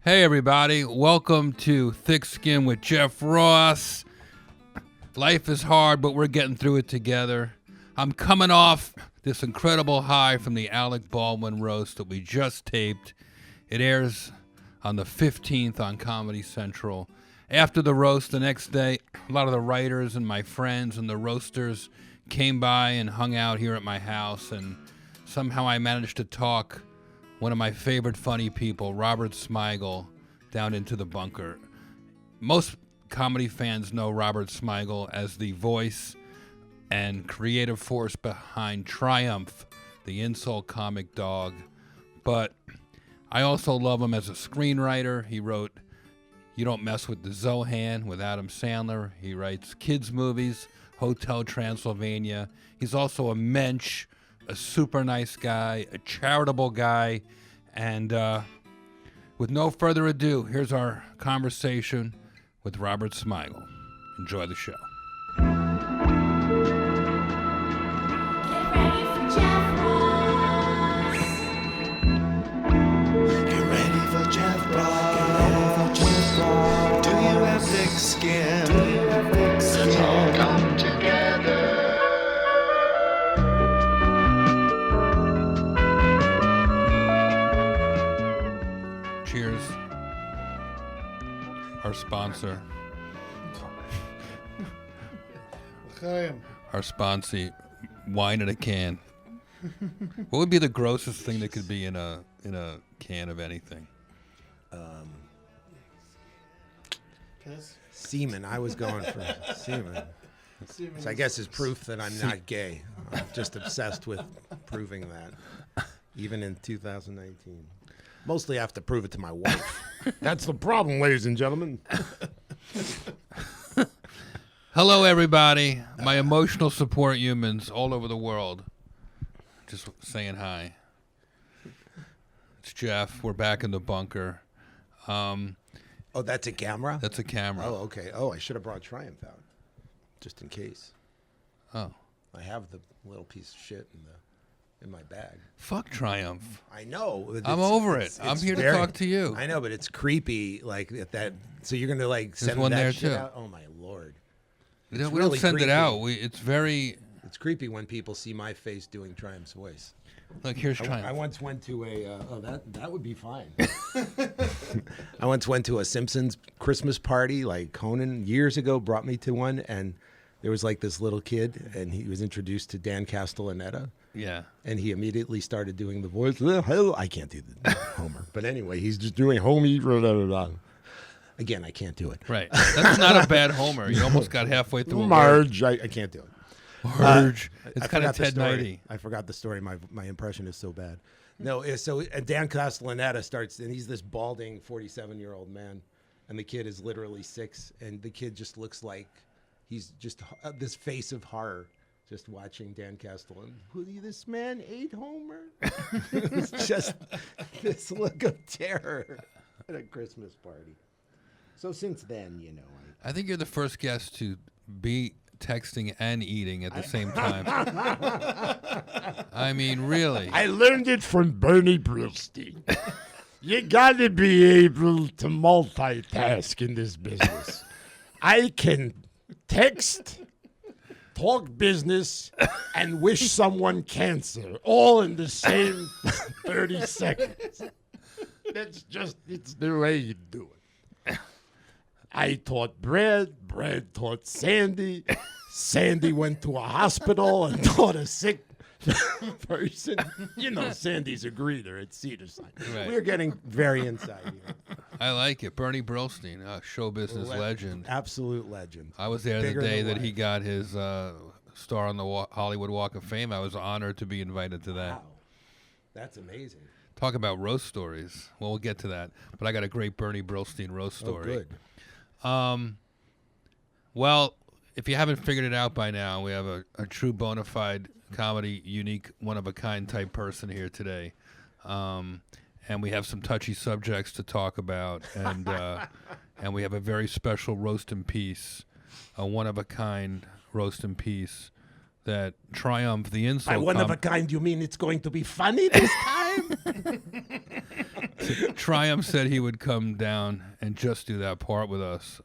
Hey everybody, welcome to Thick Skin with Jeff Ross. Life is hard, but we're getting through it together. I'm coming off this incredible high from the Alec Baldwin roast that we just taped. It airs on the 15th on Comedy Central. After the roast the next day, a lot of the writers and my friends and the roasters came by and hung out here at my house, and somehow I managed to talk one of my favorite funny people, Robert Smigel, down into the bunker. Most comedy fans know Robert Smigel as the voice and creative force behind Triumph, the insult comic dog. But I also love him as a screenwriter. He wrote You Don't Mess with the Zohan with Adam Sandler. He writes kids movies, Hotel Transylvania. He's also a mensch, a super nice guy, a charitable guy, and with no further ado, here's our conversation with Robert Smigel. Enjoy the show. Get ready for Jeff Ross. Get ready for Jeff Ross. Do you have thick skin? Let's all come together. Cheers. Our sponsor. Our sponsor, wine in a can. What would be the grossest thing that could be in a can of anything? Semen. I was going for semen. So I guess it's proof that I'm not gay. I'm just obsessed with proving that, even in 2019. Mostly I have to prove it to my wife. That's the problem, ladies and gentlemen. Hello, everybody. My emotional support humans all over the world. Just saying hi. It's Jeff. We're back in the bunker. Oh, that's a camera? That's a camera. Oh, okay. Oh, I should have brought Triumph out, just in case. Oh. I have the little piece of shit in my bag. Fuck Triumph. I know. I'm over it. I'm here to talk to you. I know, but it's creepy. Like that. So you're gonna like There's send one that there, shit too. out? Oh my lord. We It's don't really send creepy. it out. It's very... It's creepy when people see my face doing Triumph's voice. Look, here's I Triumph. once went to a that would be fine. I once went to a Simpsons Christmas party. Like Conan years ago brought me to one, and there was like this little kid, and he was introduced to Dan Castellaneta, Yeah. and he immediately started doing the voice. I can't do the Homer, but anyway, he's just doing Homie. Blah, blah, blah. Again, I can't do it. Right. That's not a bad Homer. You almost got halfway through a word. Marge, I can't do it. Marge. It's I kind of forgot the Ted story. Knighty. I forgot the story. My impression is so bad. No, so Dan Castellaneta starts, and he's this balding 47-year-old man, and the kid is literally 6, and the kid just looks like he's just this face of horror, just watching Dan Castellaneta. This man ate Homer. It's just this look of terror at a Christmas party. So since then, you know, I think you're the first guest to be texting and eating at the same time. I mean, really. I learned it from Bernie Brillstein. You gotta be able to multitask in this business. I can text, talk business, and wish someone cancer all in the same 30 seconds. It's the way you do it. I taught Brad taught Sandy. Sandy went to a hospital and taught a sick person. You know, Sandy's a greeter at Cedars-Sinai. Right. we're getting very inside here. I like it. Bernie Brillstein, a show business legend. Absolute legend. I was there the Bigger day than that he life. got his star on the Hollywood Walk of Fame. I was honored to be invited to that. Wow. That's amazing. Talk about roast stories. Well, we'll get to that. But I got a great Bernie Brillstein roast story. Oh, good. Well, if you haven't figured it out by now, we have a true bona fide comedy, unique, one-of-a-kind type person here today. And we have some touchy subjects to talk about. And we have a very special roast in peace, a one-of-a-kind roast in peace that Triumph, the insult... By one of a kind, you mean it's going to be funny this time? Triumph said he would come down and just do that part with us.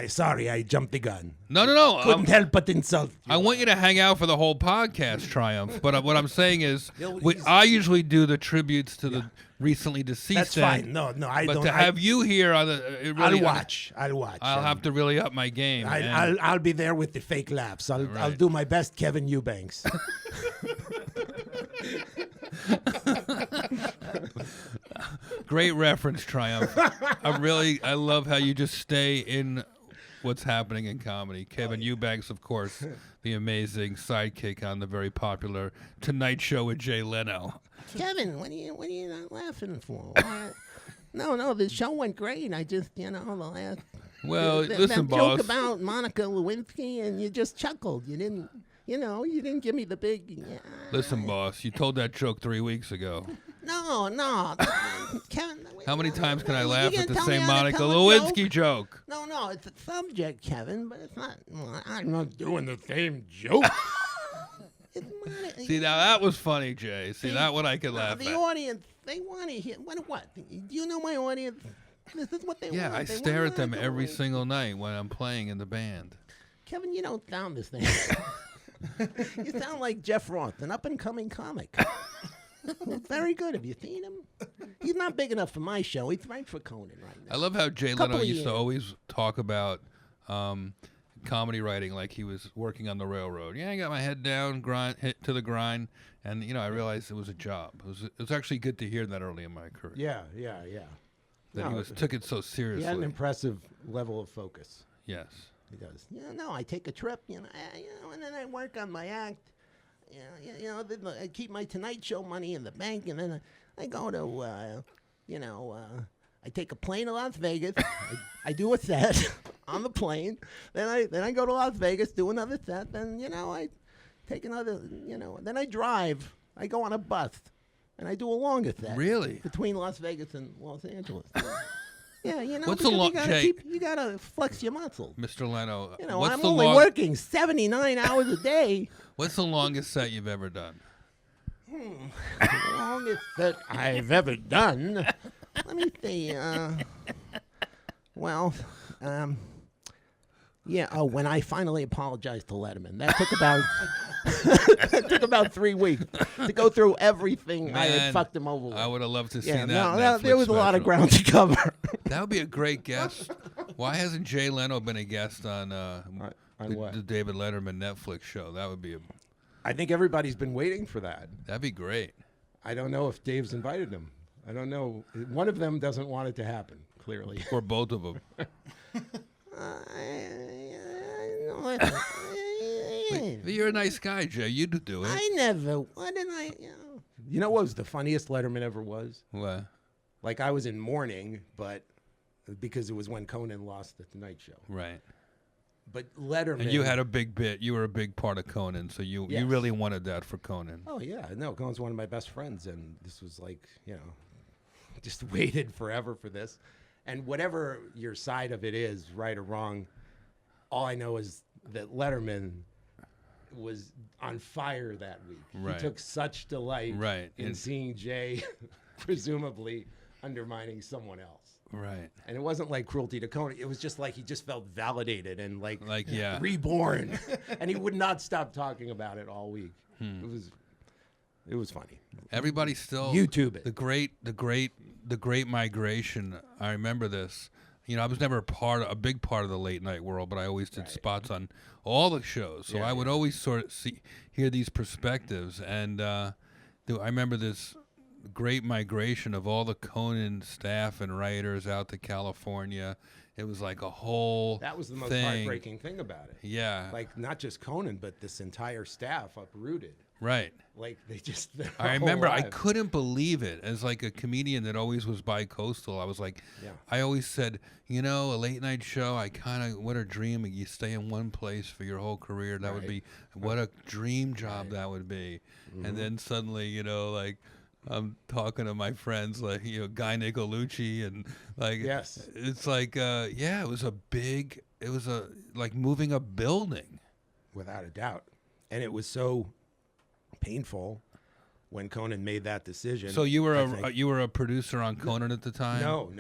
Sorry, I jumped the gun. No. Couldn't help but insult you. I want you to hang out for the whole podcast, Triumph. But what I'm saying is, He's- I usually do the tributes to the recently deceased. That's fine. No, I but don't. to have you here on the, it really, I'll watch. I'll have to really up my game. and- I'll be there with the fake laughs. I'll Right. do my best, Kevin Eubanks. Great reference, Triumph. I love how you just stay in what's happening in comedy. Kevin Eubanks, of course, the amazing sidekick on the very popular Tonight Show with Jay Leno. Kevin, what are you not laughing for? Why- No, the show went great. I just, the last Well, that listen, boss. joke about Monica Lewinsky, and you just chuckled. You didn't, you didn't give me the big. Yeah. Listen, boss. You told that joke 3 weeks ago. No, Kevin. How many times can I you laugh gonna at the tell me same how to Monica tell a Lewinsky joke? No, it's a subject, Kevin, but it's not. Well, I'm not Doing the same joke. It's Monica. See, now that was funny, Jay. See, that one I could laugh The at. audience, they want to hear. What? Do you know my audience? This is what they want. Yeah, I They want stare at them Monica every Lewinsky. single night when I'm playing in the band. Kevin, you don't sound this thing. You sound like Jeff Roth, an up-and-coming comic. Very good. Have you seen him? He's not big enough for my show. He's right for Conan right now. I love how Jay Couple Leno of used to years. always talk about comedy writing like he was working on the railroad. Yeah, I got my head down, hit to the grind, and I realized it was a job. It was actually good to hear that early in my career. Yeah. That No, he took it so He seriously. had an impressive level of focus. Yes. He does. No, I take a trip, and then I work on my act. Then I keep my Tonight Show money in the bank, and then I go to, I take a plane to Las Vegas. I do a set on the plane. Then I go to Las Vegas, do another set. Then I take another. Then I drive. I go on a bus, and I do a longer set. Really? Between Las Vegas and Los Angeles. Yeah, What's because the long- Jay- you gotta flex your muscles. Mr. Leno, I'm only working 79 hours a day. what's the longest set you've ever done? The longest that I've ever done. Let me see. When I finally apologized to Letterman, that took about that took about 3 weeks to go through everything I Man, had fucked him over with. I would have loved to see yeah, that. there was a lot of Netflix ground to cover. special. That would be a great guest. Why hasn't Jay Leno been a guest on what? the David Letterman Netflix show? That would be I think everybody's been waiting for that. that'd be great. I don't know if Dave's invited him. I don't know. One of them doesn't want it to happen, clearly. Or both of them. But you're a nice guy, Jay. You'd do it. I never. What did I? You know what was the funniest Letterman ever was? What? Like, I was in mourning, but because it was when Conan lost the Tonight Show. Right. But Letterman. And you had a big bit. You were a big part of Conan, so you Yes. really wanted that for Conan. Oh, yeah. No, Conan's one of my best friends, and this was like, just waited forever for this. And whatever your side of it is, right or wrong, all I know is that Letterman was on fire that week. Right. He took such delight Right. in And- seeing Jay presumably undermining someone else. Right. And it wasn't like cruelty to Conan. It was just like he just felt validated and like yeah. reborn. And he would not stop talking about it all week. It was funny. Everybody still YouTube it. The great migration. I remember this. I was never a big part of the late night world, but I always did spots on all the shows. So I would always sort of hear these perspectives. And I remember this great migration of all the Conan staff and writers out to California. It was like a whole That was the most thing. heartbreaking thing about it. Yeah. Like, not just Conan, but this entire staff uprooted. Right. Like, they just. I remember I couldn't believe it. As like a comedian that always was bi-coastal, I was like, Yeah. I always said, a late night show, what a dream. You stay in one place for your whole career. That would be, what a dream job that would be. And then suddenly, like, I'm talking to my friends like, Guy Nicolucci and like, Yes. it's like, it was like moving a building. Without a doubt. And it was so painful. when Conan made that decision. So you were I a think- you were a producer on Conan at the time? no.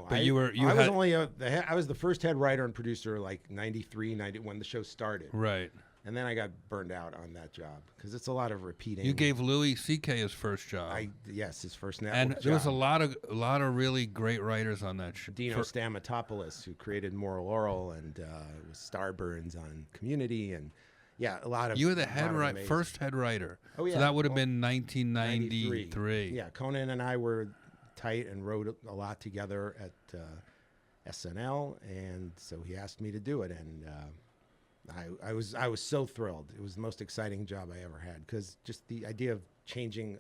But I was was only I was the first head writer and producer like 93, 90 when the show started. Right. And then I got burned out on that job because it's a lot of repeating. You gave Louis C.K. his first job. Yes, his first network and there was a job. lot of really great writers on that show. Dino Stamatopoulos, who created Moral Oral, and was Starburns on Community, and a lot of. You were the first head writer. Oh, yeah. So that would have Well, been 1993. Yeah, Conan and I were tight and wrote a lot together at SNL, and so he asked me to do it, and I was so thrilled. It was the most exciting job I ever had because just the idea of changing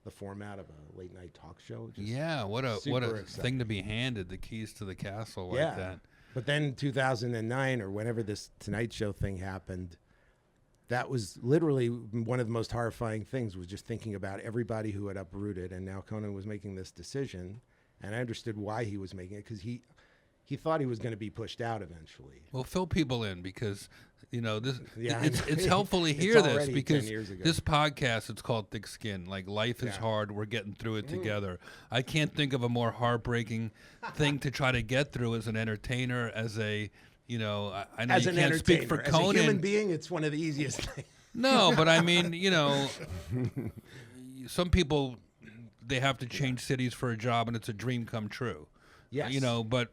the format of a late night talk show. Just Yeah, what a super exciting. thing to be handed, the keys to the castle like that. But then 2009 or whenever this Tonight Show thing happened, that was literally one of the most horrifying things, was just thinking about everybody who had uprooted, and now Conan was making this decision, and I understood why he was making it, because he thought he was going to be pushed out eventually. Well, fill people in because this. Yeah, I it's know. helpful to It's hear this already because 10 years ago. this podcast, it's called Thick Skin. Like, life is Yeah. hard. We're getting through it together. I can't think of a more heartbreaking thing to try to get through as an entertainer, as a I know As you an can't speak entertainer, for as Conan. a human being, it's one of the easiest things. No, but I mean, some people, they have to change cities for a job, and it's a dream come true. Yes. But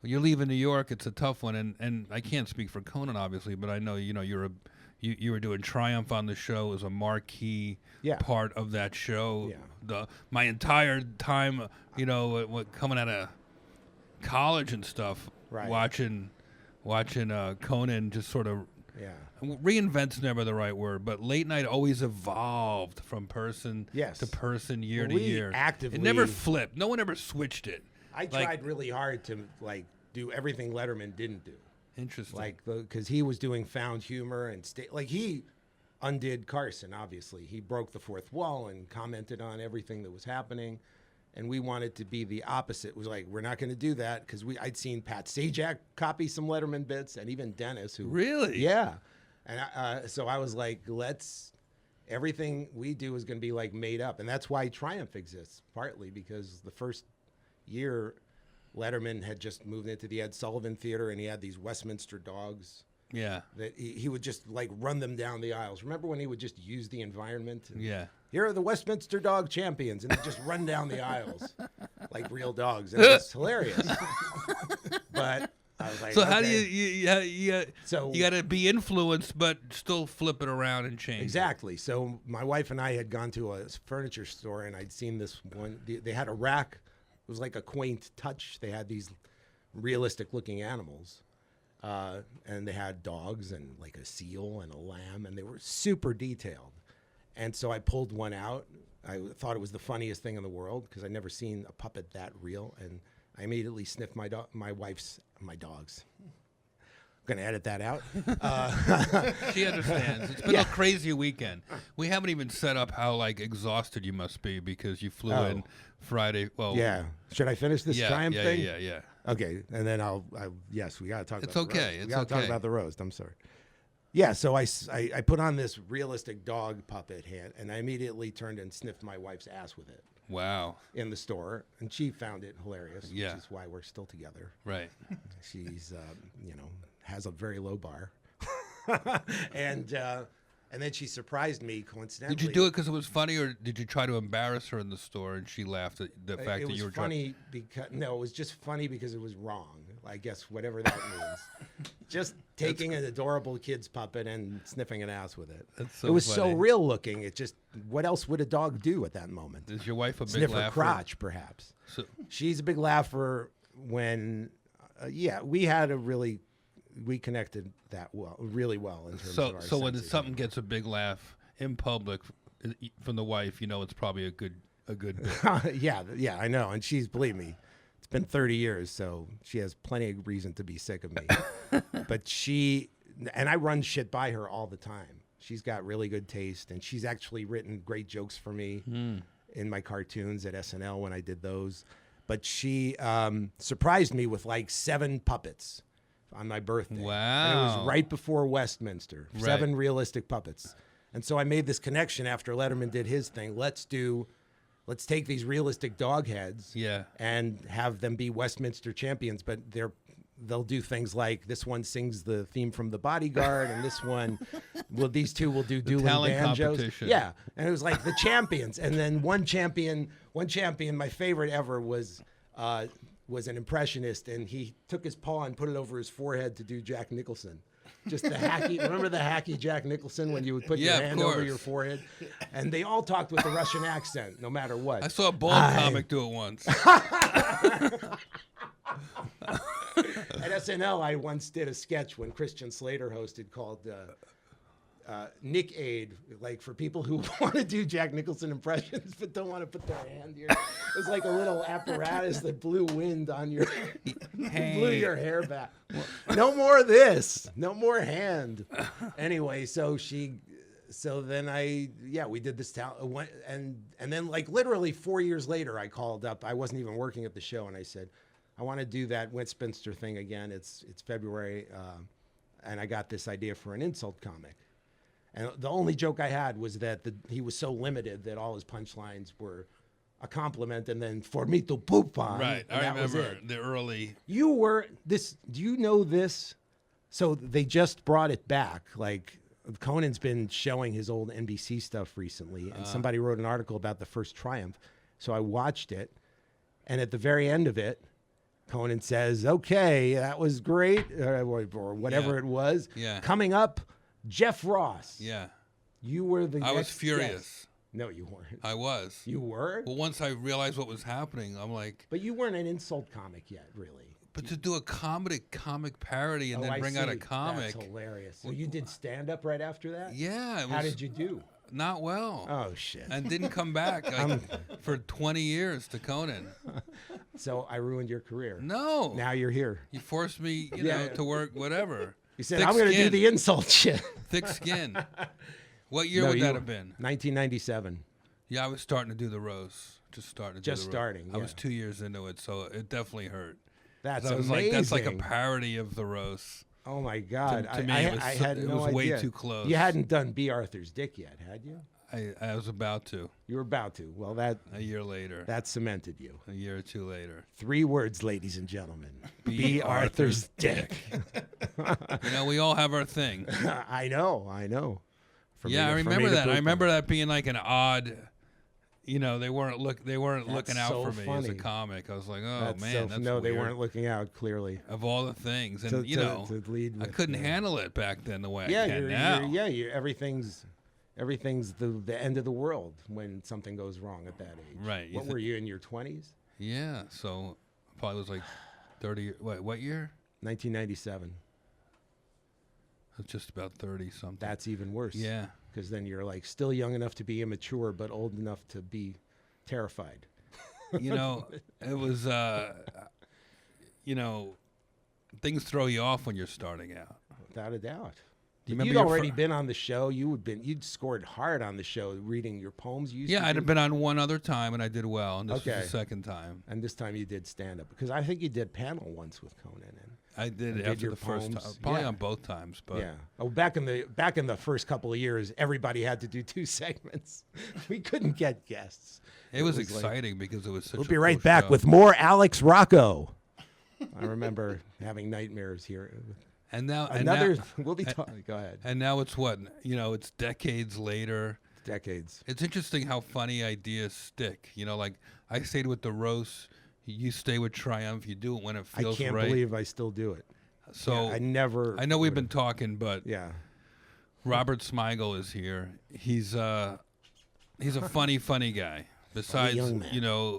when you leave in New York, it's a tough one, and I can't speak for Conan, obviously, but I know, you were doing Triumph on the show as a marquee part of that show. Yeah. My entire time, coming out of college and stuff, Right. watching Conan just sort of. Yeah. Reinvent's never the right word, but late night always evolved from person Yes. to person, year Well, to we year. actively- It never flipped. No one ever switched it. I tried really hard to do everything Letterman didn't do. Interesting. Because he was doing found humor and he undid Carson. Obviously, he broke the fourth wall and commented on everything that was happening, and we wanted to be the opposite. It was like, we're not going to do that, because I'd seen Pat Sajak copy some Letterman bits, and even Dennis, who Really? yeah, and so I was like, everything we do is going to be like made up, and that's why Triumph exists, partly because the first year Letterman had just moved into the Ed Sullivan Theater, and he had these Westminster dogs yeah. that he would just run them down the aisles. Remember when he would just use the environment? And, Yeah. Here are the Westminster Dog Champions, and he'd just run down the aisles like real dogs, and it was hilarious. But I was like, So how do okay. you got to be influenced, but still flip it around and change? Exactly. So my wife and I had gone to a furniture store, and I'd seen this one. They had a rack. It was like a quaint touch. They had these realistic-looking animals, and they had dogs and like a seal and a lamb, and they were super detailed. And so I pulled one out. I thought it was the funniest thing in the world because I'd never seen a puppet that real, and I immediately sniffed my dogs. I'm gonna edit that out. She understands. It's been a crazy weekend. We haven't even set up how exhausted you must be because you flew in Friday. Well, Yeah. Should I finish this Triumph thing? Yeah. Okay, and then yes, we got to talk It's about the okay, roast. it's We got to talk okay. about the roast. I'm sorry. Yeah, so I put on this realistic dog puppet hand, and I immediately turned and sniffed my wife's ass with it Wow. in the store, and she found it hilarious, Yeah. which is why we're still together. Right. She's, has a very low bar. And then she surprised me coincidentally. Did you do it because it was funny, or did you try to embarrass her in the store and she laughed at the fact It that was you were funny because it was just funny because it was wrong. I guess whatever that means. Just taking an adorable kid's puppet and sniffing an ass with it. That's so it was funny. so real looking. It just, what else would a dog do at that moment? Is your wife a big Sniff her laugher? crotch, perhaps. So, She's a big laugher. When, we connected really well in terms of our so when sense of something humor. gets a big laugh in public from the wife, it's probably a good bit. yeah, I know. And believe me, it's been 30 years, so she has plenty of reason to be sick of me. But and I run shit by her all the time. She's got really good taste, and she's actually written great jokes for me in my cartoons at SNL when I did those. But she surprised me with 7 puppets on my birthday. Wow. And it was right before Westminster. 7 realistic puppets. And so I made this connection after Letterman did his thing. Let's take these realistic dog heads Yeah. and have them be Westminster champions, but they'll do things like this one sings the theme from The Bodyguard, and this one, these two will do dueling talent banjos. competition. Yeah, and it was like the champions, and then one champion, my favorite ever was an impressionist, and he took his paw and put it over his forehead to do Jack Nicholson. Just the hacky, remember the hacky Jack Nicholson when you would put your Yeah, of hand over course. your forehead? And they all talked with a Russian accent, no matter what. I saw a bald comic do it once. At SNL, I once did a sketch when Christian Slater hosted called Nick Aid, like for people who want to do Jack Nicholson impressions but don't want to put their hand here. It was like a little apparatus that blew wind on your, blew your hair back. No more of this. No more hand. Anyway, we did this talent, and then like literally 4 years later, I called up. I wasn't even working at the show, and I said, I want to do that Westminster thing again. It's February, and I got this idea for an insult comic. And the only joke I had was that he was so limited that all his punchlines were a compliment and then for me to poop on. Right. and I that was remember it. the early. You were this. Do you know this? So they just brought it back. Like Conan's been showing his old NBC stuff recently, and somebody wrote an article about the first Triumph. So I watched it, and at the very end of it, Conan says, "Okay, that was great," or whatever Yeah. it was. Yeah. Coming up, Jeff Ross. Yeah. You were the. I was next furious. guest. No, you weren't. I was. You were. Well, once I realized what was happening, I'm like, But you weren't an insult comic yet, really. but to do a comic parody and Oh, then I bring out a see. comic. That's hilarious. So you did stand up right after that? Yeah. It How was did you do? Not well. Oh shit. And didn't come back for 20 years to Conan. So I ruined your career. No. Now you're here. You forced me, Yeah. to work whatever. You said Thick I'm going to do skin. the insult shit. Thick skin. What year No, would you- that have been? 1997. Yeah, I was starting to do the roast. Just starting to Just do the starting, I was yeah. 2 years into it, so it definitely hurt. That's I was amazing. like, that's like a parody of the roast. Oh my God. To me, I, it was I so- had it no was way idea. too close. You hadn't done B. Arthur's Dick yet, had you? I was about to. You were about to. Well, A year later. that cemented you. A year or two later. 3 words, ladies and gentlemen. B. B. Arthur's Dick. We all have our thing. I know. For Yeah, I me to- for remember me to that. I poop on. remember that being like an odd. They weren't looking out so for me as a funny. comic. I was like, oh That's man, so, that's no, they weird. weren't looking out clearly. Of all the things, and To lead I with, couldn't yeah. handle it back then the way Yeah, I can now. everything's the end of the world when something goes wrong at that age. Right, you What were you in your 20s? Yeah, so I probably was like 30. What year? 1997. I was just about 30 something. That's even worse. Yeah. Because then you're like still young enough to be immature, but old enough to be terrified. It was, things throw you off when you're starting out. Without a doubt. Do you But remember you'd your already been on the show. You'd scored hard on the show, reading your poems. You used Yeah, to I'd do. have been on one other time, and I did well, and this was Okay. the second time. And this time you did stand up because I think you did panel once with Conan. And I did did after your the first time. poems. Probably Yeah. on both times, but yeah. Oh, back in the first couple of years, everybody had to do 2 segments. We couldn't get guests. it was was like- exciting because it was such We'll a be right cool back show. with more Alex Rocco. I remember having nightmares here. and now We'll be talking. Go ahead. and now it's what it's decades later. Decades. It's interesting how funny ideas stick. Like I stayed with the roast. You stay with Triumph. You do it when it I feels can't right. believe I still do it. So Yeah, I never. I know we've been talking, but Yeah. Robert Smigel is here. He's a funny guy. Besides, young man.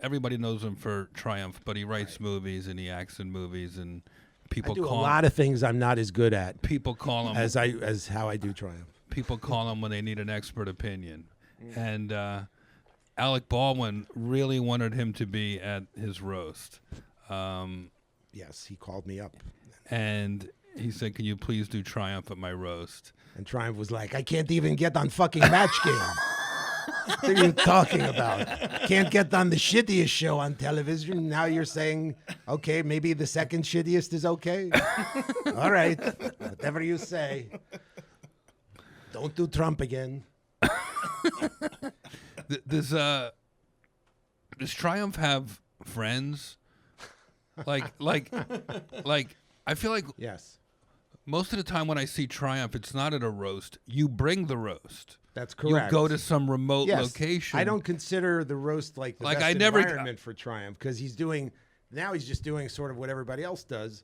everybody knows him for Triumph, but he writes movies and he acts in movies, and I people do a call lot of things I'm not as good at people call him as how I do Triumph. people call him when they need an expert opinion. And Alec Baldwin really wanted him to be at his roast. Yes, he called me up. And he said, "Can you please do Triumph at my roast?" And Triumph was like, I can't even get on fucking Match Game. What are you talking about? Can't get on the shittiest show on television. Now you're saying, okay, maybe the second shittiest is okay? All right, whatever you say. Don't do Trump again. Does Triumph have friends? Like I feel like Yes, most of the time when I see Triumph, it's not at a roast. You bring the roast. that's You correct. go to some remote Yes. location. I don't consider the roast like the best I never- environment for Triumph because he's just doing sort of what everybody else does.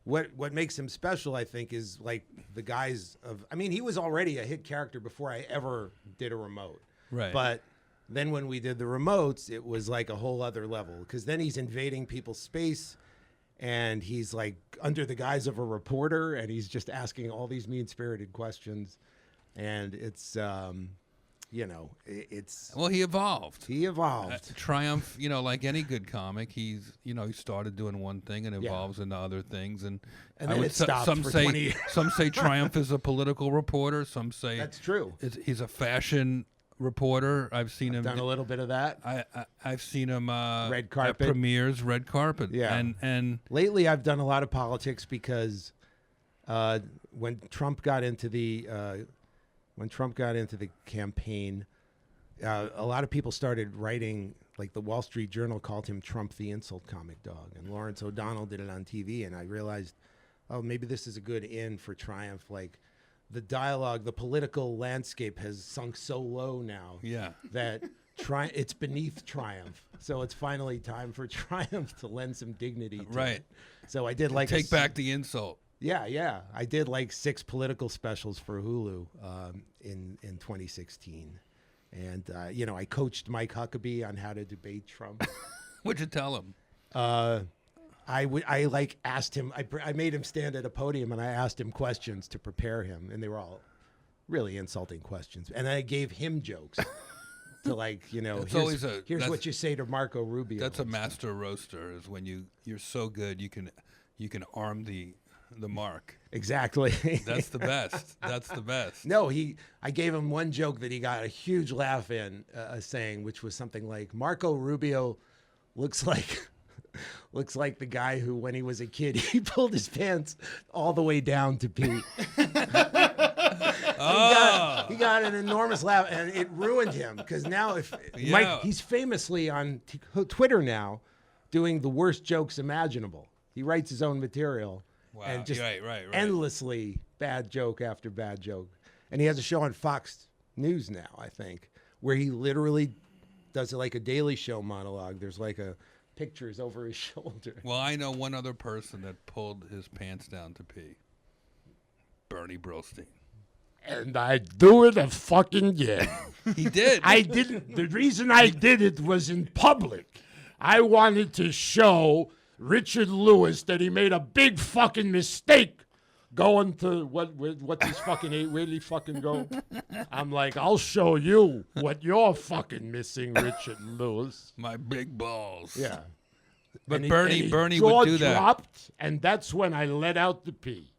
What makes him special, I think, is like the guys of. I mean, he was already a hit character before I ever did a remote. Right. But then when we did the remotes, it was like a whole other level because then he's invading people's space. And he's like under the guise of a reporter, and he's just asking all these mean-spirited questions, and it's, it's Well, he evolved. he evolved. Triumph, like any good comic, he started doing one thing and evolves into other things, and And I then would it stopped some for say 20 years. some say Triumph is a political reporter. Some say That's true. he's a fashion reporter. I've seen him. Done a little bit of that. I've seen him Red at carpet. premieres, red carpet. Yeah. and Lately, I've done a lot of politics because when Trump got into the campaign, a lot of people started writing. Like the Wall Street Journal called him Trump the insult comic dog, and Lawrence O'Donnell did it on TV, and I realized, oh, maybe this is a good in for Triumph. Like the dialogue, the political landscape has sunk so low now yeah. that it's beneath Triumph. So it's finally time for Triumph to lend some dignity to Right. it. So I did like Take back the insult. Yeah. I did like 6 political specials for Hulu in 2016. And, I coached Mike Huckabee on how to debate Trump. What'd you tell him? I asked him, I made him stand at a podium and I asked him questions to prepare him. And they were all really insulting questions. And I gave him jokes to here's what you say to Marco Rubio. That's a master roaster. Is when you're so good you can arm the mark. Exactly. That's the best. That's the best. No, I gave him one joke that he got a huge laugh in saying, which was something like, Marco Rubio looks like the guy who, when he was a kid, he pulled his pants all the way down to pee. He got an enormous laugh, and it ruined him because now Mike, he's famously on Twitter now doing the worst jokes imaginable. He writes his own material. Wow. And just right. endlessly bad joke after bad joke. And he has a show on Fox News now, I think, where he literally does like a Daily Show monologue. There's like pictures over his shoulder. Well, I know one other person that pulled his pants down to pee. Bernie Brillstein. And I do it a fucking again. He did. I didn't. The reason I did it was in public. I wanted to show Richard Lewis that he made a big fucking mistake going to what's his fucking where did he fucking go? I'm like, I'll show you what you're fucking missing, Richard Lewis. My big balls. Yeah. But And Bernie his would jaw do that. dropped, and that's when I let out the pee.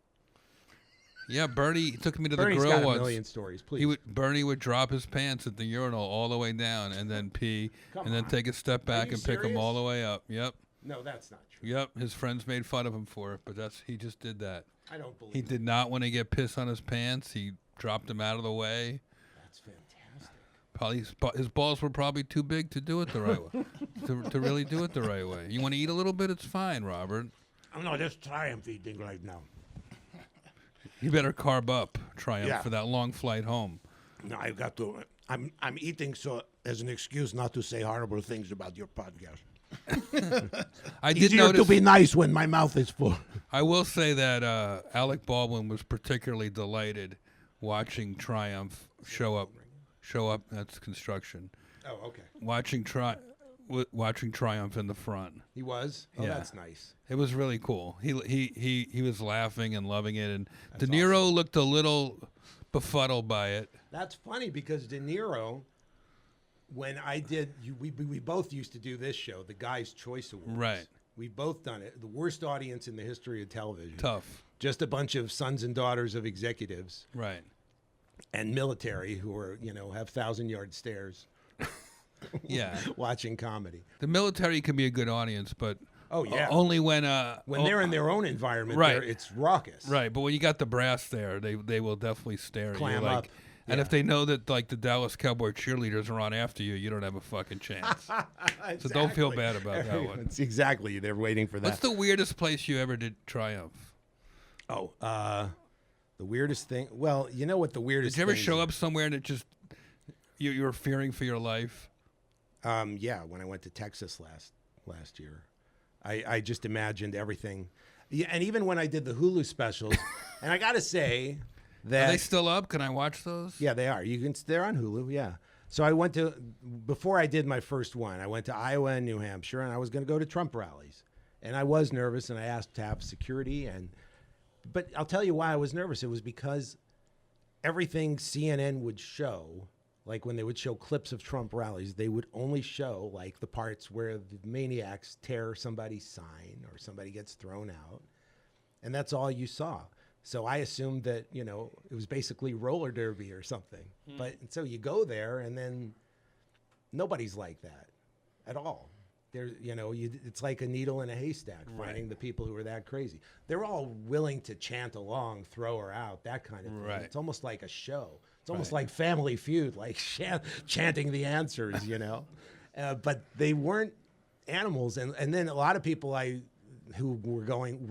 Yeah, Bernie took me to Bernie's the grill got a once. million stories, please. Bernie would drop his pants at the urinal all the way down and then pee and then take a step back you and pick them serious? all the way up. Yep. No, that's not true. Yep. His friends made fun of him for it, but he just did that. I don't believe He did not want to get piss on his pants. He dropped them out of the way. That's fantastic. Probably his balls were probably too big to do it the right way. to really do it the right way. You want to eat a little bit? It's fine, Robert. Oh, no, that's Triumph eating right now. You better carb up, Triumph, Yeah. for that long flight home. No, I've got to. I'm eating so as an excuse not to say horrible things about your podcast. I did Easier notice. to be nice when my mouth is full. I will say that Alec Baldwin was particularly delighted watching Triumph show up. That's construction. Oh, okay. Watching Triumph in the front. He was? Oh, Yeah. that's nice. It was really cool. He was laughing and loving it, and De Niro looked a little befuddled by it. That's funny because De Niro, when I did, we both used to do this show, the Guys' Choice Awards. Right. We've both done it. The worst audience in the history of television. Tough. Just a bunch of sons and daughters of executives Right. and military who are, have 1,000-yard stares Yeah. watching comedy. The military can be a good audience, but Oh, yeah. only when They're in their own environment, Right. it's raucous. Right, but when you got the brass there, they will definitely stare at Clam you like up. And if they know that like the Dallas Cowboy cheerleaders are on after you, you don't have a fucking chance. So don't feel bad about that one. It's exactly. They're waiting for that. What's the weirdest place you ever did Triumph? Oh, the weirdest thing. Well, you know what the weirdest. Did you ever thing show is? up somewhere and it just you were fearing for your life? Yeah, when I went to Texas last year, I just imagined everything. Yeah, and even when I did the Hulu specials, and I gotta say that Are they still up? Can I watch those? yeah, they are. They're on Hulu. Yeah. So I went to before I did my first one. I went to Iowa and New Hampshire, and I was going to go to Trump rallies, and I was nervous, and I asked to have security, but I'll tell you why I was nervous. It was because everything CNN would show, like when they would show clips of Trump rallies, they would only show like the parts where the maniacs tear somebody's sign or somebody gets thrown out. And that's all you saw. So I assumed that, it was basically roller derby or something. But so you go there and then nobody's like that at all. There's, it's like a needle in a haystack finding the people who are that crazy. They're all willing to chant along, throw her out, that kind of thing. Right. It's almost like a show. It's almost like Family Feud, like chanting the answers, But they weren't animals. And then a lot of people who were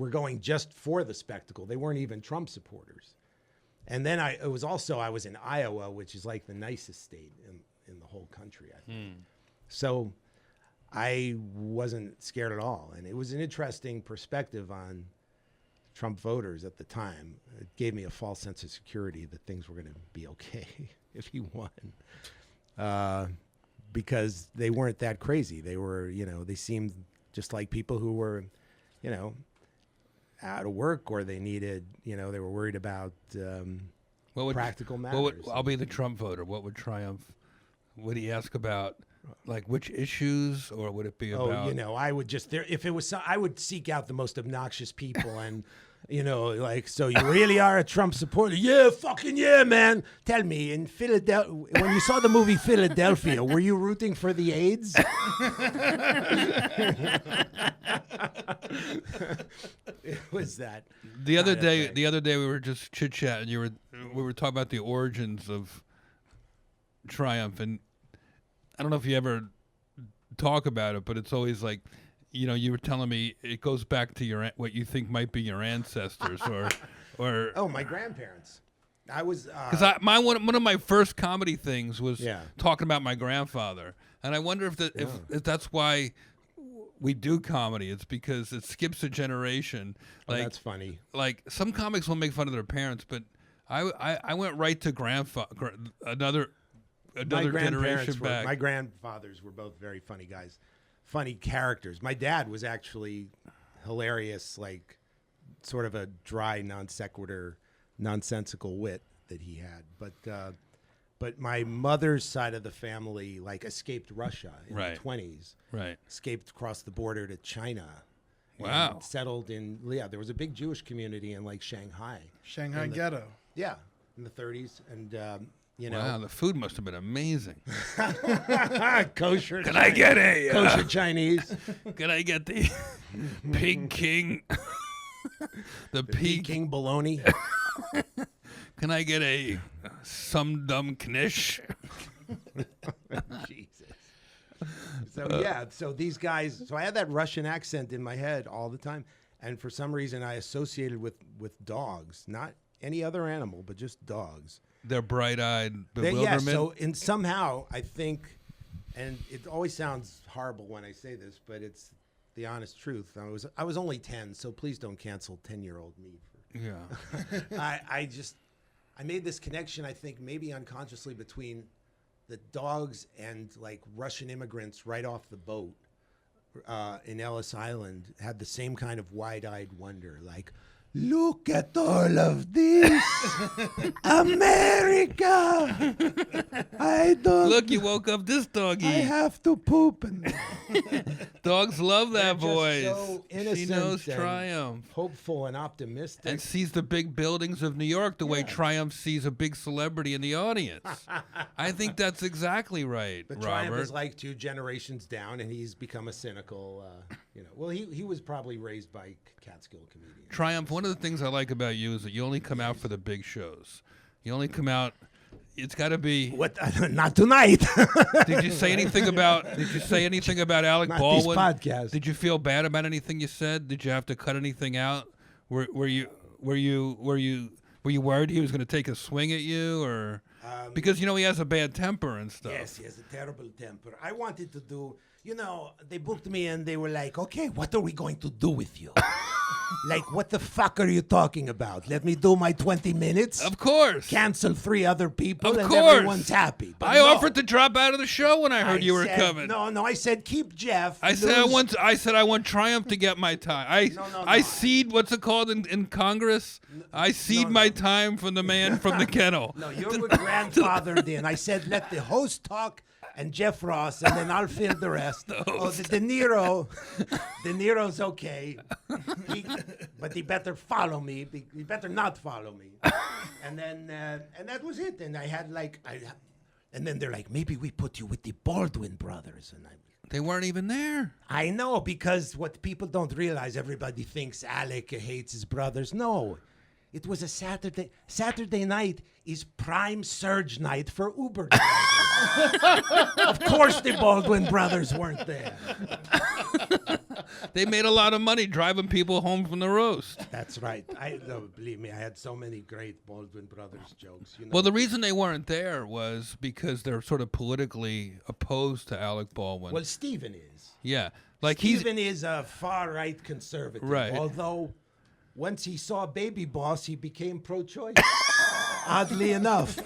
going just for the spectacle. They weren't even Trump supporters. And then I was in Iowa, which is like the nicest state in the whole country, I think. So I wasn't scared at all. And it was an interesting perspective on Trump voters at the time. It gave me a false sense of security that things were going to be okay if he won. Because they weren't that crazy. They were, they seemed just like people who were, out of work, or they needed, they were worried about practical matters. I'll be the Trump voter. What would Triumph? Would he ask about, like, which issues, or would it be about? I would just if it was, I would seek out the most obnoxious people and. So you really are a Trump supporter? Yeah, fucking yeah, man. Tell me, in Philadelphia, when you saw the movie Philadelphia, were you rooting for the AIDS? It was that. The other day we were just chit chatting. We were talking about the origins of Triumph, and I don't know if you ever talk about it, but it's always like. You were telling me it goes back to what you think might be your ancestors, or oh, my grandparents. I was because one of my first comedy things was Yeah. talking about my grandfather, and I wonder if that's why we do comedy. It's because it skips a generation. Like that's funny. Like some comics will make fun of their parents, but I went right to another generation back. My grandfathers were both very funny guys. Funny characters. My dad was actually hilarious, like sort of a dry, non sequitur, nonsensical wit that he had. But my mother's side of the family like escaped Russia in the 1920s. Right. Escaped across the border to China. Wow. And settled in there was a big Jewish community in like Shanghai. Shanghai ghetto. Yeah, in the 30s, and Wow, the food must have been amazing. kosher. Can I get a kosher Chinese? Can I get the Pig King? the Pig King bologna. Can I get a some dumb knish? Jesus. So these guys. So I had that Russian accent in my head all the time, and for some reason I associated with dogs, not any other animal, but just dogs. Their bright-eyed bewilderment. And somehow I think, and it always sounds horrible when I say this, but it's the honest truth. I was only 10, so please don't cancel 10-year-old me. I made this connection, I think, maybe unconsciously between the dogs and like Russian immigrants right off the boat in Ellis Island had the same kind of wide-eyed wonder, like, look at all of this, America. I don't. Look, you woke up this doggy. I have to poop. Dogs love that voice. So innocent. She knows and Triumph. hopeful and optimistic. And sees the big buildings of New York the way Triumph sees a big celebrity in the audience. I think that's exactly right, But Robert. Triumph is like 2 generations down, and he's become a cynical. Well, he was probably raised by Catskill comedians. Triumph, one of the things I like about you is that you only come out for the big shows. You only come out It's got to be. What? Not tonight. Did you say anything about? Did you say anything about Alec Not Baldwin? this podcast. Did you feel bad about anything you said? Did you have to cut anything out? Were you worried he was going to take a swing at you, or because he has a bad temper and stuff? Yes, he has a terrible temper. I wanted to do, they booked me and they were like, okay, what are we going to do with you? Like, what the fuck are you talking about? Let me do my 20 minutes? Of course. Cancel 3 other people Of and course. everyone's happy. But I no. offered to drop out of the show when I heard you were said, coming. No, I said keep Jeff. I said lose- I want Triumph to get my time. I cede what's it called in Congress? I cede my time from the man from the kennel. No, you were grandfathered in. I said let the host talk and Jeff Ross, and then I'll fill the rest. De Niro's okay, but he better follow me. He better not follow me. And then and that was it. And I had and then they're like, maybe we put you with the Baldwin brothers, and They weren't even there. I know, because what people don't realize, everybody thinks Alec hates his brothers. No. It was a Saturday. Saturday night is prime surge night for Uber drivers. Of course the Baldwin brothers weren't there. They made a lot of money driving people home from the roast. That's right. Believe me, I had so many great Baldwin brothers jokes. Well, the reason they weren't there was because they're sort of politically opposed to Alec Baldwin. Well, Stephen is. Yeah. Like Stephen is a far-right conservative. Right. Although, once he saw Baby Boss, he became pro-choice. Oddly enough.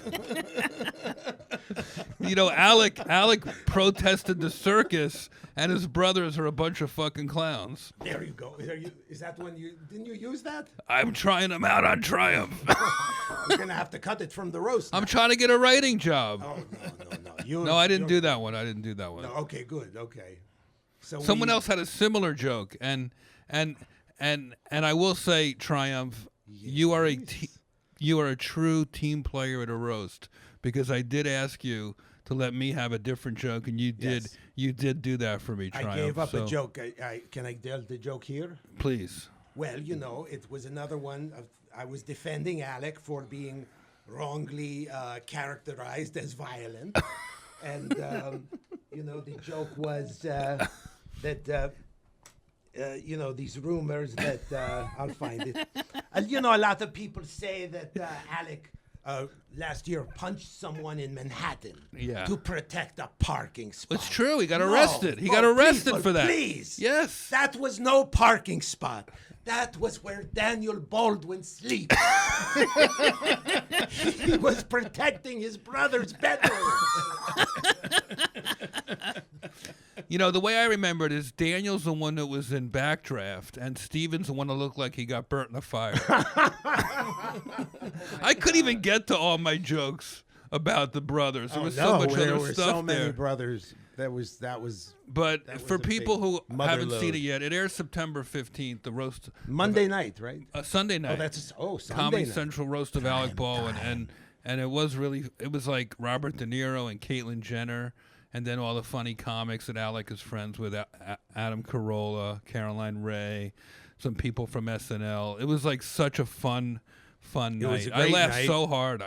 Alec protested the circus, and his brothers are a bunch of fucking clowns. There you go. Is that when didn't you use that? I'm trying them out on Triumph. We're gonna have to cut it from the roast. I'm trying to get a writing job. Oh no. No, I didn't do that one. I didn't do that one. No, okay, good. Okay. So Someone else had a similar joke, and I will say, Triumph, you are a true team player at a roast, because I did ask you to let me have a different joke, and you did. Yes. You did do that for me, Triumph. I gave up so a joke. Can I tell the joke here? Please. Well, it was another one. I was defending Alec for being wrongly characterized as violent, and the joke was that. These rumors that I'll find it. A lot of people say that Alec last year punched someone in Manhattan to protect a parking spot. It's true. He got No. arrested. He got Oh, arrested people, for that. Please. Yes. That was no parking spot. That was where Daniel Baldwin sleeps. He was protecting his brother's bedroom. The way I remember it is Daniel's the one that was in Backdraft, and Steven's the one that looked like he got burnt in a fire. I couldn't even get to all my jokes about the brothers. There was so much there other were stuff so many there. brothers. That was. But that for was a people big who mother haven't seen load. it yet, it airs September 15th, the roast. Monday night, right? Sunday night. Sunday Comedy night. Central roast of Alec Baldwin, and it was like Robert De Niro and Caitlyn Jenner, and then all the funny comics that Alec is friends with, Adam Carolla, Caroline Ray, some people from SNL. It was like such a fun night. was a I great laughed night. so hard.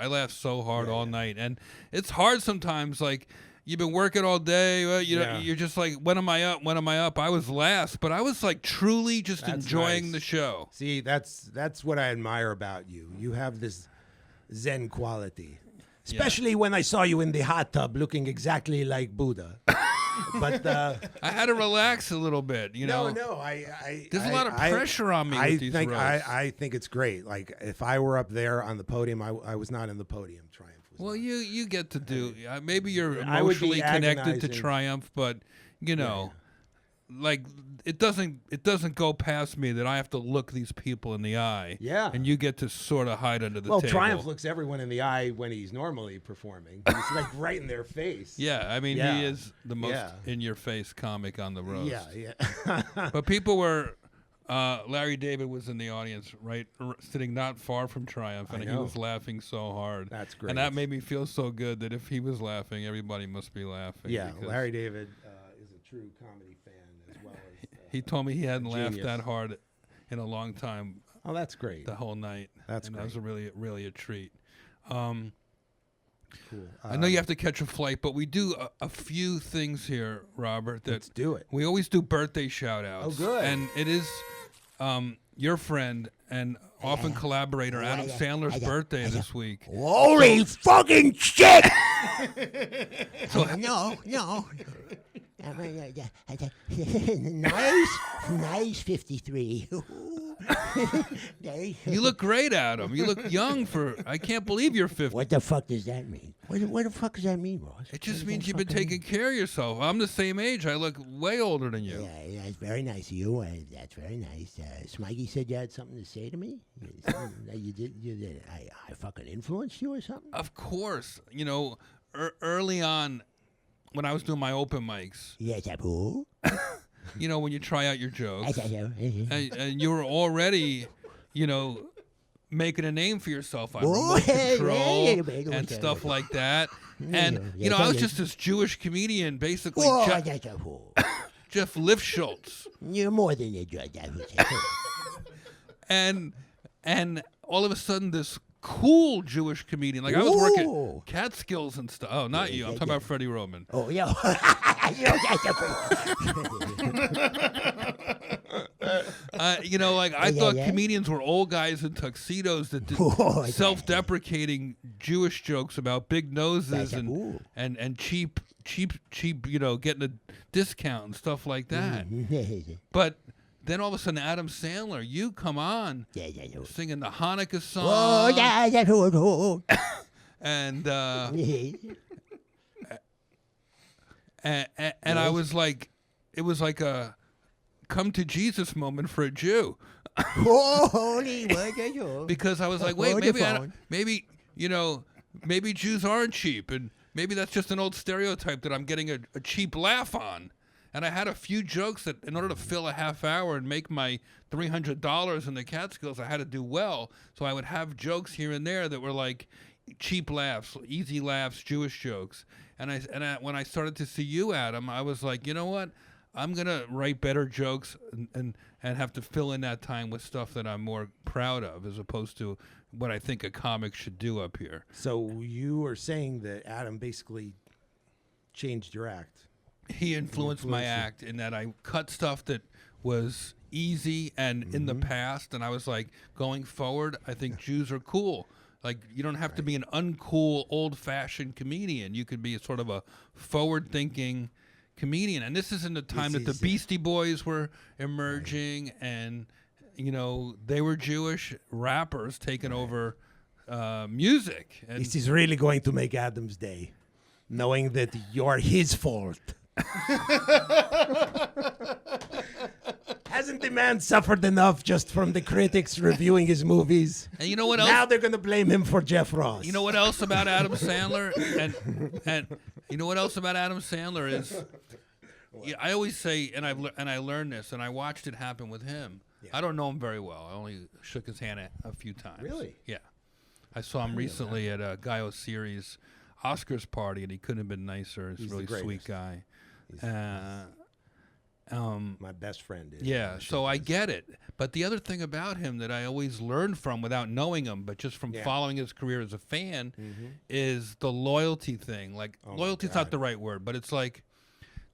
All night, and it's hard sometimes. Like, you've been working all day. You're just like, when am I up? When am I up? I was last, but I was like truly just That's enjoying nice. the show. See, that's what I admire about you. You have this Zen quality. Especially when I saw you in the hot tub looking exactly like Buddha. But I had to relax a little bit, no, There's a lot of pressure on me with these roasts. I think it's great. Like, if I were up there on the podium, I was not in the podium. Triumph was Well, not. you get to do. Maybe you're I would be emotionally connected to agonizing. Triumph, but like it doesn't go past me that I have to look these people in the eye. Yeah. And you get to sort of hide under the Well, table. Triumph looks everyone in the eye when he's normally performing. He's like right in their face. Yeah, I mean, Yeah. he is the most Yeah. in-your-face comic on the roast. Yeah. But people were. Larry David was in the audience, right, sitting not far from Triumph, and he know. was laughing so hard. That's great. And that made me feel so good that if he was laughing, everybody must be laughing. Yeah, because Larry David is a true comedy fan as well as. He told me he hadn't laughed genius. that hard in a long time Oh, that's great. the whole night. That's and that was a really a treat. Cool. I know you have to catch a flight, but we do a few things here, Robert. That Let's do it. We always do birthday shout-outs. Oh, good. And it is your friend and often collaborator Adam Sandler's birthday this week. Holy fucking shit! No. Nice 53. You look great, Adam. You look young for. I can't believe you're 50. What the fuck does that mean? What the fuck does that mean, Ross? It just means you've been taking care of yourself. I'm the same age. I look way older than you. Yeah, it's very nice of you. That's very nice. Smigey said you had something to say to me. You did. I fucking influenced you or something? Of course. You know, early on, when I was doing my open mics, Yes, Abu. you know, when you try out your jokes, Yes, and you were already, you know, making a name for yourself on Oh, remote yeah, control yeah, yeah, and yeah. stuff like that. And, Yeah, you know, I was yeah. just this Jewish comedian, basically, Oh, Jeff Lifschultz. You're more than a judge, Abu. And all of a sudden, this cool Jewish comedian, like I was working Ooh. Catskills and stuff. Oh, not you. I'm talking about Freddie Roman. Oh, yeah. You know, like I Yeah, thought yeah. comedians were old guys in tuxedos that did Oh, yeah. self-deprecating Jewish jokes about big noses Yeah, and ooh. and cheap, you know, getting a discount and stuff like that. Mm-hmm. But then all of a sudden, Adam Sandler, you come on Yeah. singing the Hanukkah song, Oh, yeah. and and I was like, it was like a come to Jesus moment for a Jew. Holy word, Because I was like, wait, Hold your maybe phone. maybe you know, maybe Jews aren't cheap, and maybe that's just an old stereotype that I'm getting a cheap laugh on. And I had a few jokes that, in order to fill a half hour and make my $300 in the Catskills, I had to do well. So I would have jokes here and there that were like cheap laughs, easy laughs, Jewish jokes. And I when I started to see you, Adam, I was like, you know what? I'm gonna write better jokes and have to fill in that time with stuff that I'm more proud of, as opposed to what I think a comic should do up here. So you are saying that Adam basically changed your act. He influenced my Influenced you. act in that I cut stuff that was easy and in the past, and I was like, going forward, I think Jews are cool. Like, you don't have to be an uncool, old-fashioned comedian. You could be a sort of a forward-thinking comedian. And this is in the time that the Beastie Boys were emerging, and, you know, they were Jewish rappers taking over music. And This is really going to make Adam's day, knowing that you're his fault. Hasn't the man suffered enough just from the critics reviewing his movies? and you know what else? Now they're going to blame him for Jeff Ross. You know what else about Adam Sandler? And you know what else about Adam Sandler is, I always say, and I learned this, and I watched it happen with him. I don't know him very well. I only shook his hand a few times. Really? Yeah. I saw him recently at a Guy O'Series Oscars party, and he couldn't have been nicer. He's a the really sweet greatest. guy. My best friend is. Yeah, so I get it. But the other thing about him that I always learned from without knowing him, but just from following his career as a fan, is the loyalty thing. Like, loyalty's not the right word, but it's like,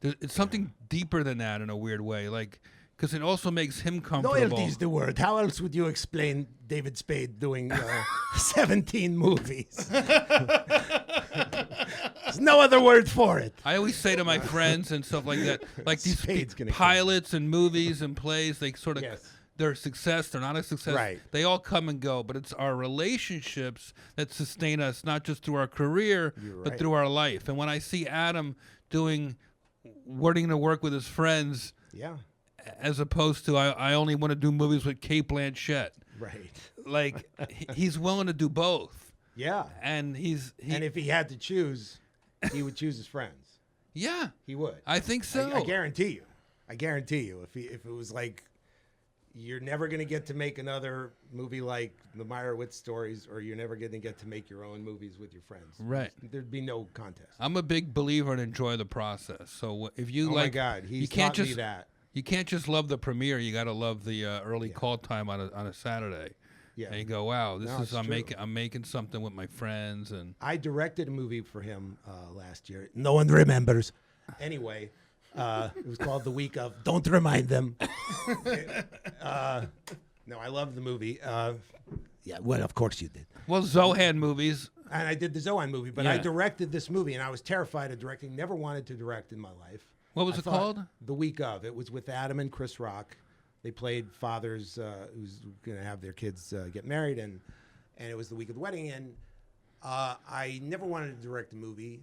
it's something deeper than that in a weird way. Like, because it also makes him comfortable. Loyalty is the word. How else would you explain David Spade doing 17 movies? There's no other word for it. I always say to my friends and stuff like that, like these Spade's gonna kill pilots and movies and plays, they sort of, Yes. they're a success, they're not a success. Right. They all come and go, but it's our relationships that sustain us, not just through our career, but right. through our life. And when I see Adam wanting to work with his friends, Yeah. as opposed to I only want to do movies with Kate Blanchett, Right. like he's willing to do both. Yeah. And And if he had to choose, he would choose his friends. yeah, He would. I think so. I guarantee you. I guarantee you. If it was like, you're never going to get to make another movie like the Meyerowitz stories, or you're never going to get to make your own movies with your friends. Right. There'd be no contest. I'm a big believer in enjoy the process. So if you Oh like, my God, you he's can't taught just me that. You can't just love the premiere. You got to love the early call time on a Saturday. Yeah. And you go, wow, this No, is it's I'm true. making something with my friends, and I directed a movie for him last year. No one remembers. Anyway, it was called The Week of. Don't remind them. No, I love the movie. Yeah, well, of course you did. well, Zohan movies. And I did the Zohan movie, but I Yeah. directed this movie, and I was terrified of directing. Never wanted to direct in my life. What was I it thought called? The Week of. It was with Adam and Chris Rock. They played fathers who's going to have their kids get married, and it was the week of the wedding. And I never wanted to direct a movie.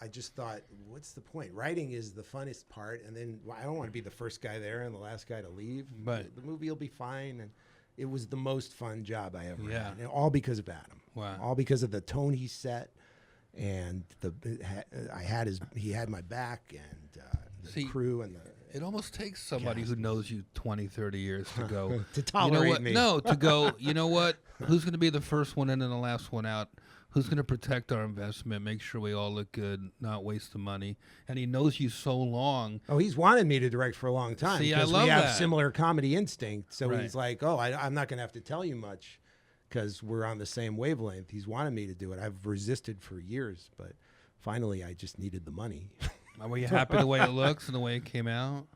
I just thought, what's the point? Writing is the funnest part, and then I don't want to be the first guy there and the last guy to leave. Right. The movie will be fine, and it was the most fun job I ever Yeah. had, and all because of Adam. Wow. All because of the tone he set, and he had my back, and the See, crew and the. It almost takes somebody who knows you 20, 30 years to go, To you know tolerate what? me. No, to go, you know what? Who's going to be the first one in and the last one out? Who's going to protect our investment, make sure we all look good, not waste the money? And he knows you so long. Oh, he's wanted me to direct for a long time. See, I because love we have that. similar comedy instinct. So Right. he's like, oh, I'm not going to have to tell you much because we're on the same wavelength. He's wanted me to do it. I've resisted for years, but finally I just needed the money. Were you happy the way it looks and the way it came out?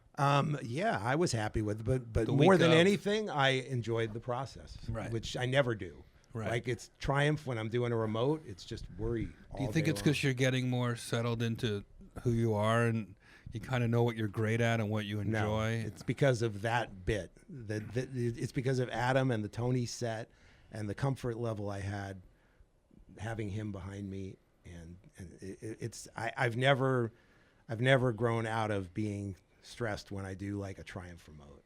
Yeah, I was happy with it, but The more week than of. anything, I enjoyed the process, Right. which I never do. Right. Like it's triumph when I'm doing a remote. It's just worry. Do you think it's because you're getting more settled into who you are and you kind of know what you're great at and what you No, enjoy? it's because of that bit. It's because of Adam and the Tony set and the comfort level I had having him behind me. I've never grown out of being stressed when I do like a triumph remote.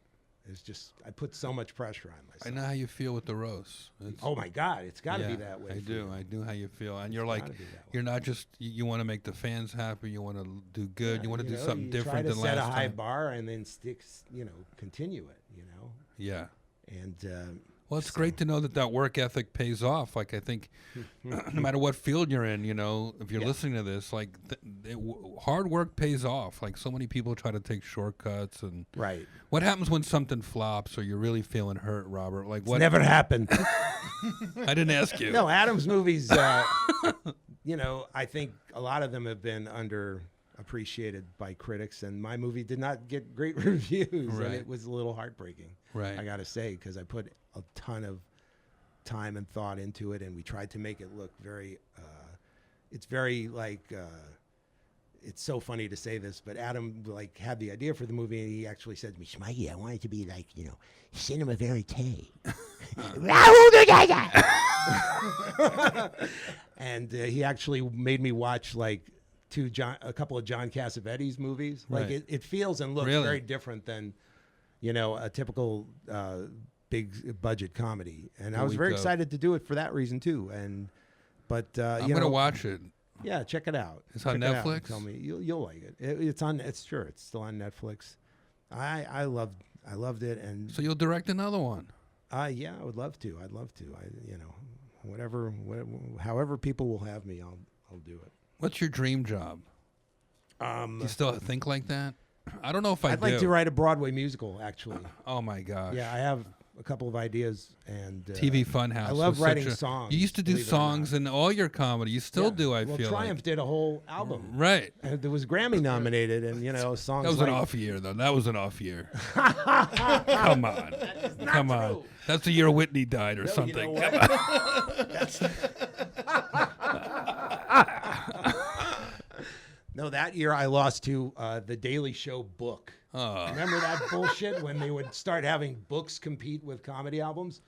It's just I put so much pressure on myself. I know how you feel with the roast. It's, Oh my God, it's got to be yeah, that way. I for do. you. I do how you feel, and you're like, gotta be that way. you're not just you want to make the fans happy. You want to do good. You want to do know, something you different try to than set last a high time. bar and then continue it. Yeah. And Well, it's great to know that that work ethic pays off. Like, I think no matter what field you're in, if you're listening to this, like, hard work pays off. Like, so many people try to take shortcuts. And right, what happens when something flops or you're really feeling hurt, Robert? Like, what? never happened. I didn't ask you. No, Adam's movies. I think a lot of them have been underappreciated by critics, and my movie did not get great reviews, Right. and it was a little heartbreaking. Right. I gotta say, because I put a ton of time and thought into it, and we tried to make it look very. It's very like. It's so funny to say this, but Adam had the idea for the movie, and he actually said to me, "Smigel, I want it to be like cinema verite." And he actually made me watch a couple of John Cassavetes movies. Like Right. it feels and looks Really? very different than, a typical big budget comedy. And I was Week very of. excited to do it for that reason too. But I'm going to watch it. Yeah, check it out. It's on Check it out and Netflix? Tell me you'll like it. It's on. It's sure. It's still on Netflix. I loved it, and So you'll direct another one. yeah, I would love to. I'd love to. However people will have me, I'll do it. What's your dream job? Do you still think like that? I don't know if I I'd do. like to write a Broadway musical, actually. Oh, my gosh. Yeah, I have a couple of ideas, and TV Funhouse. I love was writing such a- songs, You used to do believe it or not. songs in all your comedy. You still Yeah. do, I well, feel Triumph did a whole album. like. Right. And it was Grammy nominated, and songs. That was an off year, though. That was an off year. Come on. Come on. true. That's the year Whitney died or You something. know Come what? No, that year I lost to the Daily Show book. Oh. Remember that bullshit when they would start having books compete with comedy albums,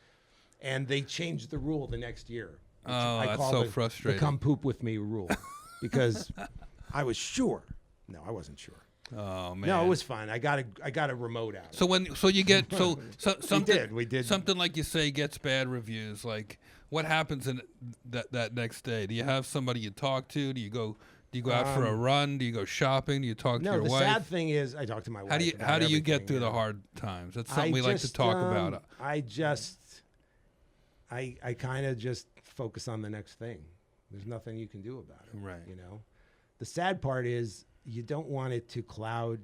and they changed the rule the next year. which Oh, I that's call so the frustrating. Come poop with me rule, because I was sure. No, I wasn't sure. Oh, man. No, it was fine. I got a remote out. So you get something we did. something like you say gets bad reviews. Like, what happens in that next day? Do you have somebody you talk to? Do you go out for a run? Do you go shopping? Do you talk to No, your the wife? sad thing is, I talk to my wife. How do you get everything, through the know. hard times? That's something we like to talk about. I kind of just focus on the next thing. There's nothing you can do about it. Right. The sad part is you don't want it to cloud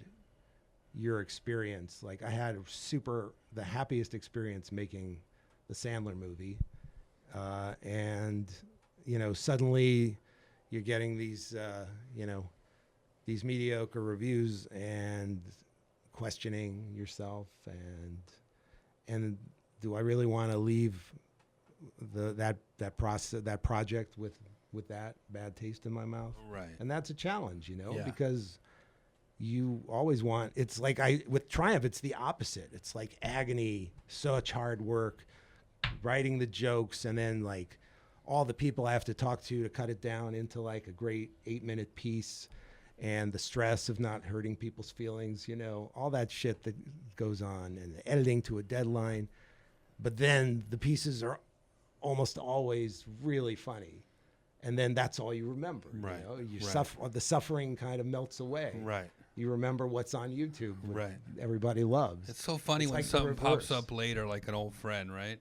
your experience. Like I had the happiest experience making the Sandler movie, and suddenly you're getting these these mediocre reviews and questioning yourself and do I really want to leave that project with that bad taste in my mouth? Right. And that's a challenge, Yeah. because you always want, it's like with Triumph, it's the opposite. It's like agony, such hard work, writing the jokes, and then like all the people I have to talk to cut it down into like a great 8-minute piece, and the stress of not hurting people's feelings, all that shit that goes on, and the editing to a deadline. But then the pieces are almost always really funny. And then that's all you remember. Right, You right. the suffering kind of melts away. Right. You remember what's on YouTube. what Right. Everybody loves. It's so funny It's when like the something pops reverse. up later, like an old friend, right?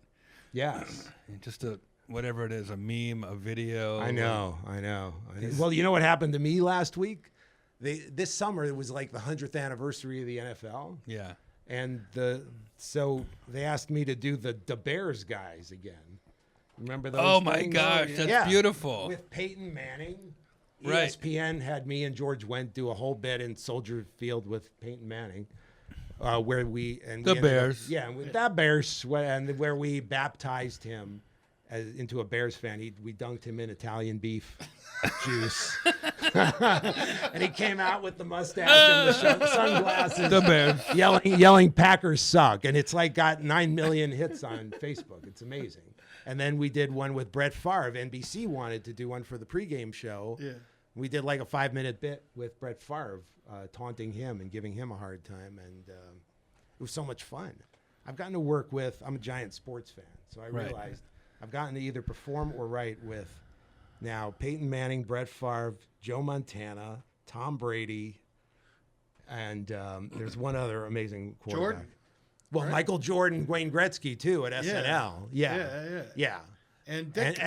Yes. And just whatever it is, a meme, a video. I know. Well, you know what happened to me last week? This summer, it was like the 100th anniversary of the NFL. Yeah. And so they asked me to do the Bears guys again. Remember those? Oh my things? gosh, that's beautiful. With Peyton Manning. Right. ESPN had me and George Wendt do a whole bit in Soldier Field with Peyton Manning, where we The Bears. with the Bears, and where we baptized him into a Bears fan. We dunked him in Italian beef juice, and he came out with the mustache and the sunglasses. The Bears. yelling Packers suck, and it's like got 9 million hits on Facebook. It's amazing. And then we did one with Brett Favre. NBC wanted to do one for the pregame show. Yeah. We did like a 5-minute bit with Brett Favre, taunting him and giving him a hard time, and it was so much fun. I've gotten to work with. I'm a giant sports fan, so I Right. realized I've gotten to either perform or write with now Peyton Manning, Brett Favre, Joe Montana, Tom Brady, and there's one other amazing quarterback. Jordan? Well, right? Michael Jordan, Wayne Gretzky too at SNL. Yeah. And Dick.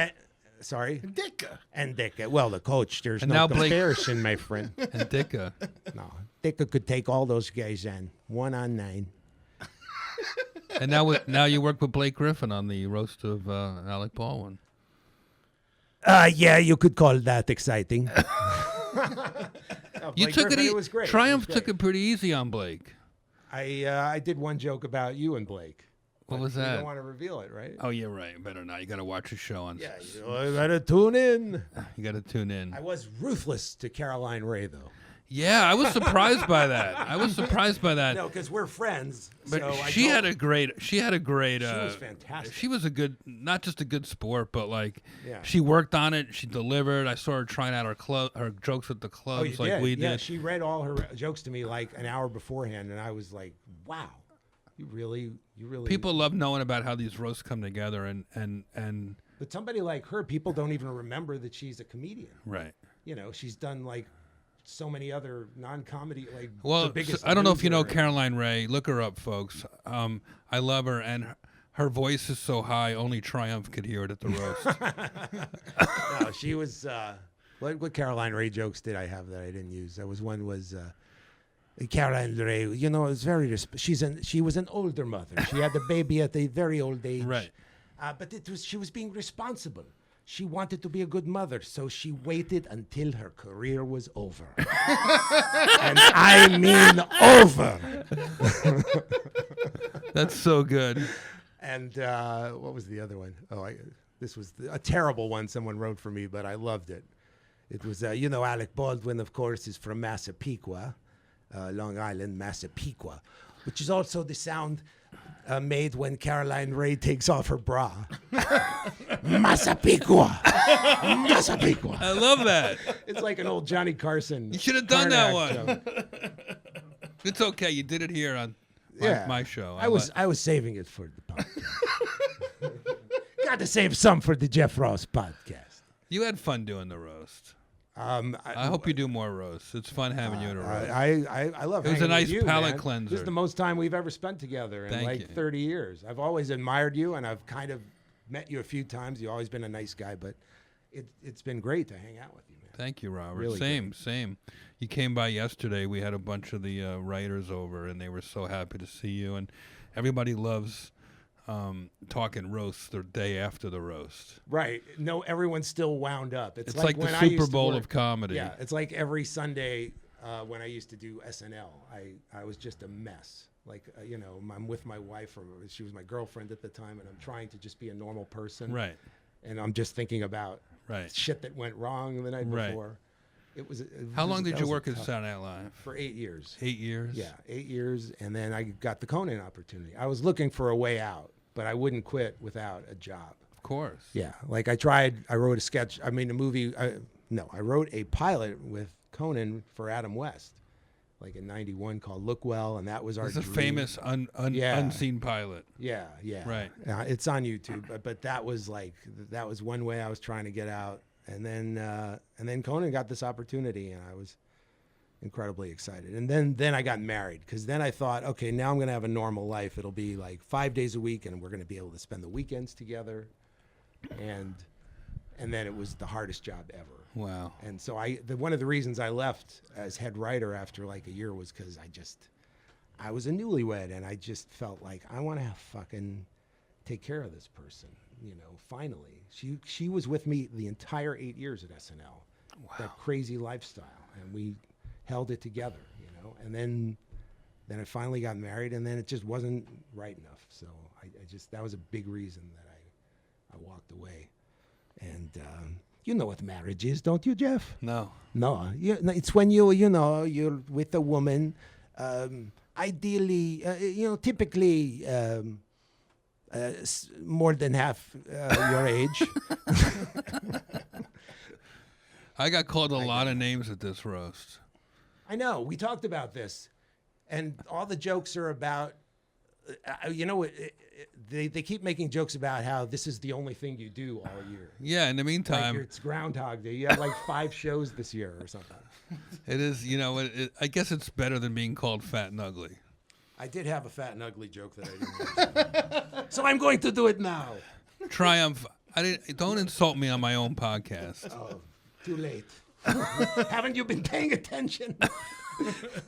Sorry. Dicka. And Dicka. Well, the coach, there's And no now Blake- comparison, my friend. And Dicka. No, Dicka could take all those guys on 1-on-9. And now you work with Blake Griffin on the roast of Alec Baldwin. Yeah, you could call that exciting. You took It was great. Triumph It was took great. it pretty easy on Blake. I did one joke about you and Blake. What but was You that? don't want to reveal it, right? Oh, yeah, right. Better not. You got to watch the show on. Yeah, you gotta tune in. You got to tune in. I was ruthless to Caroline Ray, though. Yeah, I was surprised by that. No, because we're friends. But so she had a great. She was fantastic. She was a good, not just a good sport, but like Yeah. she worked on it. She delivered. I saw her trying out her jokes at the Oh, clubs you like did? we Yeah, did. she read all her jokes to me like an hour beforehand, and I was like, "Wow, you really." People love knowing about how these roasts come together, and But somebody like her, people don't even remember that she's a comedian. right. She's done like so many other non-comedy, like Well, the biggest. I don't know if you know Loser. Caroline Ray. Look her up, folks. I love her, and her voice is so high, only Triumph could hear it at the roast. No, she was. What Caroline Ray jokes did I have that I didn't use? That was one was. Caroline Ray, it was very. She was an older mother. She had the baby at a very old age. Right. But she was being responsible. She wanted to be a good mother, so she waited until her career was over. And I mean over. That's so good. And what was the other one? This was a terrible one someone wrote for me, but I loved it. It was, Alec Baldwin, of course, is from Massapequa, Long Island, Massapequa, which is also the sound made when Caroline Ray takes off her bra. Massapequa. Massapequa. I love that. It's like an old Johnny Carson. You should have done that Karnak one. joke. It's okay. You did it here on my show. I was saving it for the podcast. Got to save some for the Jeff Ross podcast. You had fun doing the roast. I hope you do more roasts. It's fun having you in a roast. I love It was a hanging with nice you, palate man. cleanser. This is the most time we've ever spent together in Thank like you. 30 years. I've always admired you, and I've kind of met you a few times. You've always been a nice guy, but it's been great to hang out with you, man. Thank you, Robert. Really Same. You came by yesterday. We had a bunch of the writers over, and they were so happy to see you. And everybody loves talking roasts the day after the roast. Right. No, everyone's still wound up. It's like the when I Super used to Bowl work- of comedy. Yeah, it's like every Sunday when I used to do SNL. I was just a mess. Like, I'm with my wife, or she was my girlfriend at the time, and I'm trying to just be a normal person. Right. And I'm just thinking about Right. shit that went wrong the night Right. before. How long did you work at Saturday Night Live? For 8 years. 8 years? Yeah, 8 years, and then I got the Conan opportunity. I was looking for a way out, but I wouldn't quit without a job. Of course. Yeah, like I wrote a sketch. I wrote a pilot with Conan for Adam West, like in '91, called Look Well, and that was our It's a dream. famous Yeah. unseen pilot. Yeah. Right. It's on YouTube, but that was one way I was trying to get out, and then Conan got this opportunity, and I was incredibly excited. And then I got married, because then I thought, okay, now I'm going to have a normal life. It'll be like 5 days a week, and we're going to be able to spend the weekends together. And then it was the hardest job ever. Wow. And so one of the reasons I left as head writer after like a year was because I was a newlywed, and I just felt like I want to fucking take care of this person. Finally, she was with me the entire 8 years at SNL. Wow. That crazy lifestyle, and we held it together. And then I finally got married, and then it just wasn't right enough. So that was a big reason that I walked away. And you know what marriage is, don't you, Jeff? No. No, it's when you're with a woman, ideally, typically more than half your age. I got called a lot of names at this roast. I know. We talked about this, and all the jokes are about. They keep making jokes about how this is the only thing you do all year. Yeah, in the meantime, Like it's Groundhog Day. You have like 5 shows this year or something. it is, I guess it's better than being called fat and ugly. I did have a fat and ugly joke that I didn't mention. So I'm going to do it now. Triumph. Don't insult me on my own podcast. Oh, too late. Haven't you been paying attention?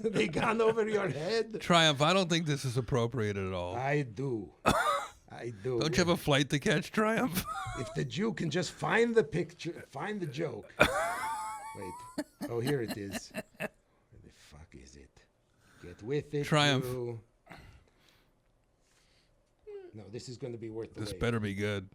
They gone over your head? Triumph, I don't think this is appropriate at all. I do. I do. Don't you have a flight to catch, Triumph? If the Jew can just find the picture, find the joke. Wait. Oh, here it is. Where the fuck is it? Get with it. Triumph. Jew. No, this is going to be worth the This wait. better be good.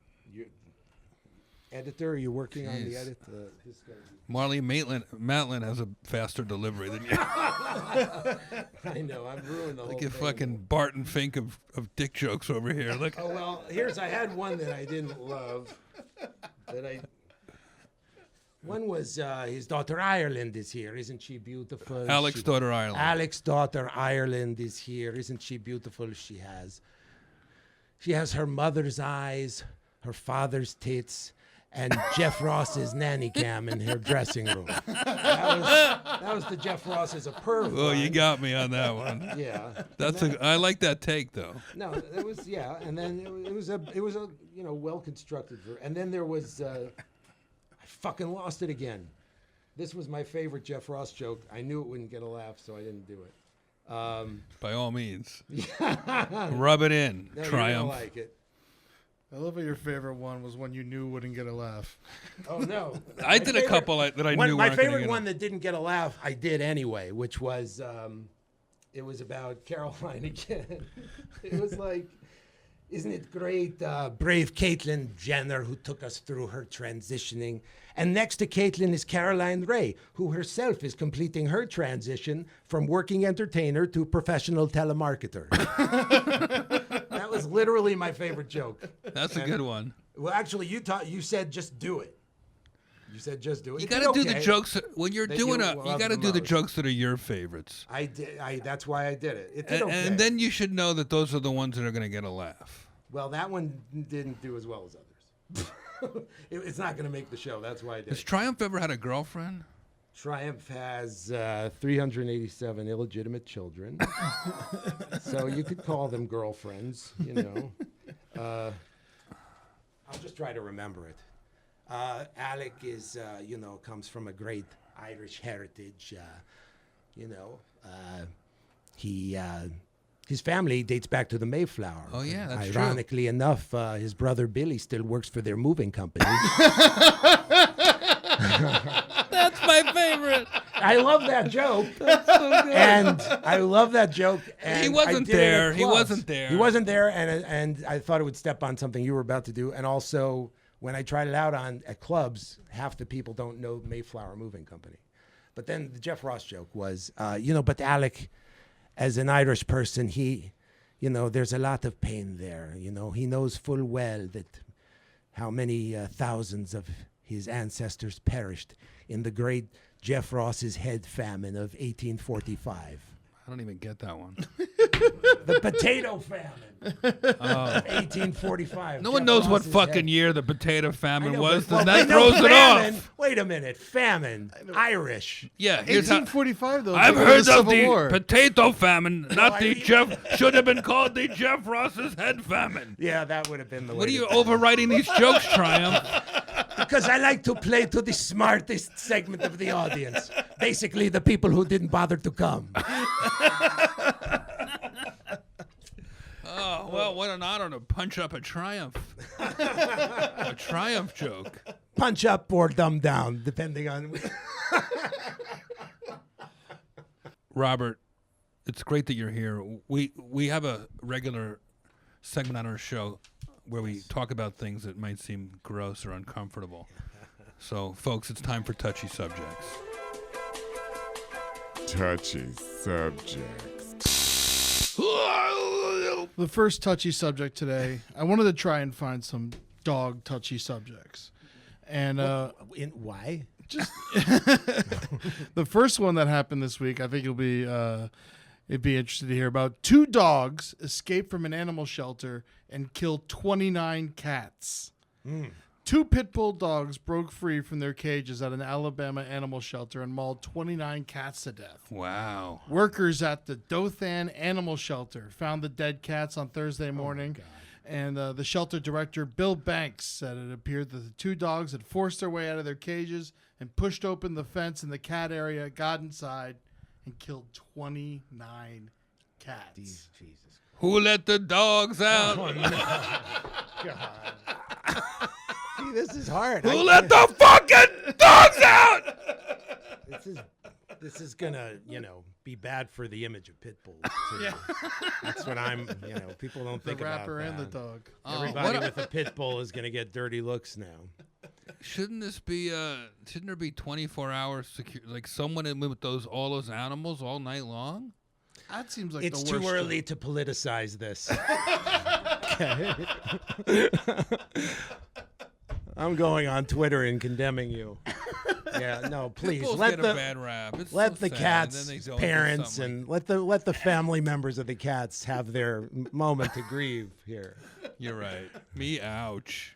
Editor, are you working on the Jeez. edit? This is gonna be- Marley Matlin has a faster delivery than you. I know, I've ruined the whole Like thing. a fucking Barton Fink of dick jokes over here. Look. Oh, well, I had one that I didn't love. One was his daughter Ireland is here. Isn't she beautiful? Alec's daughter Ireland. Alec's daughter Ireland is here. Isn't she beautiful? She has her mother's eyes, her father's tits, and Jeff Ross's nanny cam in her dressing room. That was the Jeff Ross as a perv. Oh, you line. got me on that one. Yeah. I like that take though. No, it was and then it was a well constructed. And then there was I fucking lost it again. This was my favorite Jeff Ross joke. I knew it wouldn't get a laugh, so I didn't do it. By all means. Rub it in. No, Triumph. You're gonna like it. I love how your favorite one was one you knew wouldn't get a laugh. Oh no! I did a couple that I knew My weren't gonna favorite get one that didn't get a laugh, I did anyway, which was it was about Caroline again. It was like, isn't it great? Brave Caitlyn Jenner, who took us through her transitioning. And next to Caitlyn is Caroline Ray, who herself is completing her transition from working entertainer to professional telemarketer. That was literally my favorite joke. That's a good one. Well, actually, you said just do it. You said just do it. You It got did to do the okay. jokes when you're That doing you you love got to the do the most. jokes that are your favorites. I did. That's why I did it. It did okay. And then you should know that those are the ones that are going to get a laugh. Well, that one didn't do as well as others. It's not going to make the show. That's why I did Has it. Triumph ever had a girlfriend? Triumph has 387 illegitimate children. So you could call them girlfriends, I'll just try to remember it. Alec is, comes from a great Irish heritage. He His family dates back to the Mayflower. Oh, yeah, that's true. Ironically enough, his brother Billy still works for their moving company. That's my favorite. I love that joke. And I love that joke. And He wasn't I did it at there. He clubs. wasn't there. He wasn't there, and I thought it would step on something you were about to do. And also, when I tried it out at clubs, half the people don't know Mayflower Moving Company. But then the Jeff Ross joke was, but Alec, as an Irish person, there's a lot of pain there. He knows full well that how many thousands of his ancestors perished in the great Jeff Ross's head famine of 1845. I don't even get that one. The potato famine of 1845. No one Jeff knows what Ross's fucking head. year the potato I famine know, was. but- Then that I know throws it famine. off. Wait a minute. Famine. Irish. Yeah, here's how. 1845 though. I've before heard the of Civil the War. potato famine, not I the mean- Jeff. Should have been called the Jeff Ross's head famine. Yeah, that would have been the way. What are to you go. overwriting these jokes, Triumph? Because I like to play to the smartest segment of the audience. Basically, the people who didn't bother to come. Oh, well, what an honor to punch up a Triumph. A Triumph joke. Punch up or dumb down, depending on. Robert, it's great that you're here. We have a regular segment on our show where we talk about things that might seem gross or uncomfortable. So, folks, it's time for Touchy Subjects. Touchy subjects. The first touchy subject today. I wanted to try and find some dog touchy subjects, and Why? just the first one that happened this week. I think it'd be interesting to hear about. 2 dogs escaped from an animal shelter and killed 29 cats. 2 pit bull dogs broke free from their cages at an Alabama animal shelter and mauled 29 cats to death. Wow. Workers at the Dothan Animal Shelter found the dead cats on Thursday morning, and the shelter director, Bill Banks, said it appeared that the 2 dogs had forced their way out of their cages and pushed open the fence in the cat area, got inside, and killed 29 cats. Jesus. Who let the dogs out? See, this is hard. Who let the fucking dogs out? This is gonna, be bad for the image of pit bulls. Too. That's what I'm. People don't The think about rapper and the that. dog. Everybody with a pit bull is gonna get dirty looks now. Shouldn't there be 24-hour security, like someone with all those animals all night long? That seems like It's the too worst. early to politicize this. I'm going on Twitter and condemning you. Yeah, no, please Bulls let get the a bad rap. It's let so the sad, and cats' then they go into parents something and let the family members of the cats have their moment to grieve here. like, you're right. Me, ouch.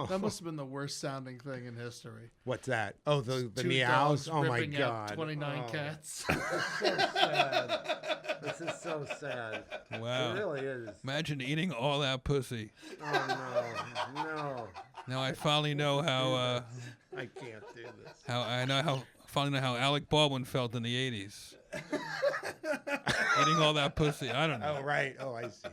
That must have been the worst sounding thing in history. What's that? Oh, the 2 meows. dogs Oh my ripping out god. 29 Oh, cats. So sad. This is so sad. Wow. It really is. Imagine eating all that pussy. Oh no. Now I finally know how I can't do this. finally know how Alec Baldwin felt in the 80s. Eating all that pussy. I don't know. Oh right. Oh, I see.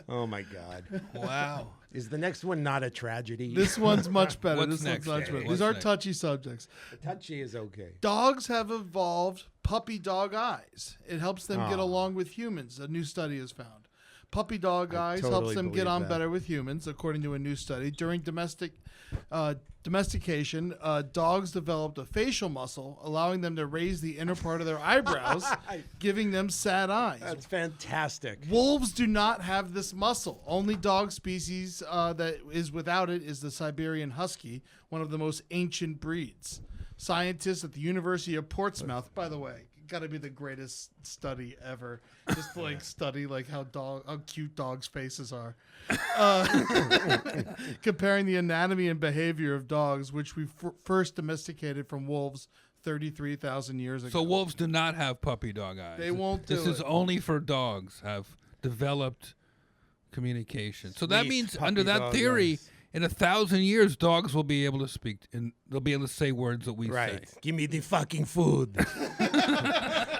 Oh my god. Wow. Is the next one not a tragedy? This one's much better. What's This next, one's much Danny? better. What's These are next? touchy subjects. Touchy is okay. Dogs have evolved puppy dog eyes. It helps them get Aw. along with humans, a new study has found. Puppy dog eyes totally helps them get believe on that. better with humans, according to a new study. During domestication, dogs developed a facial muscle, allowing them to raise the inner part of their eyebrows, giving them sad eyes. That's fantastic. Wolves do not have this muscle. Only dog species that is without it is the Siberian Husky, one of the most ancient breeds. Scientists at the University of Portsmouth, by the way, got to be the greatest study ever. Just to, like study like how cute dogs' faces are. Comparing the anatomy and behavior of dogs, which we first domesticated from wolves 33,000 years ago. So wolves do not have puppy dog eyes. They won't do This is it. only for dogs have developed communication. So that Sweet means puppy under that dog theory, eyes. in 1,000 years, dogs will be able to speak and they'll be able to say words that we Right. say. Give me the fucking food.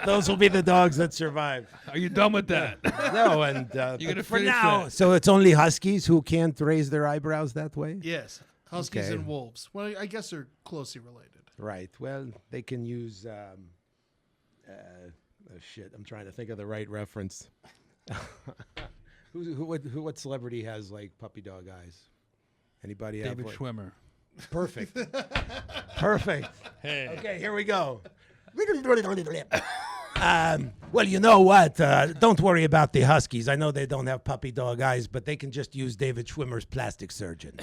Those will be the dogs that survive. Are you done with that? No, and You're gonna for finish now. that. So it's only huskies who can't raise their eyebrows that way. Yes, huskies Okay. and wolves. Well, I guess they're closely related. Right. Well, they can use. Oh shit! I'm trying to think of the right reference. What celebrity has like puppy dog eyes? Anybody have David what? Schwimmer. Perfect. Perfect. Hey. Okay, here we go. Well, you know what? Don't worry about the huskies. I know they don't have puppy dog eyes, but they can just use David Schwimmer's plastic surgeon.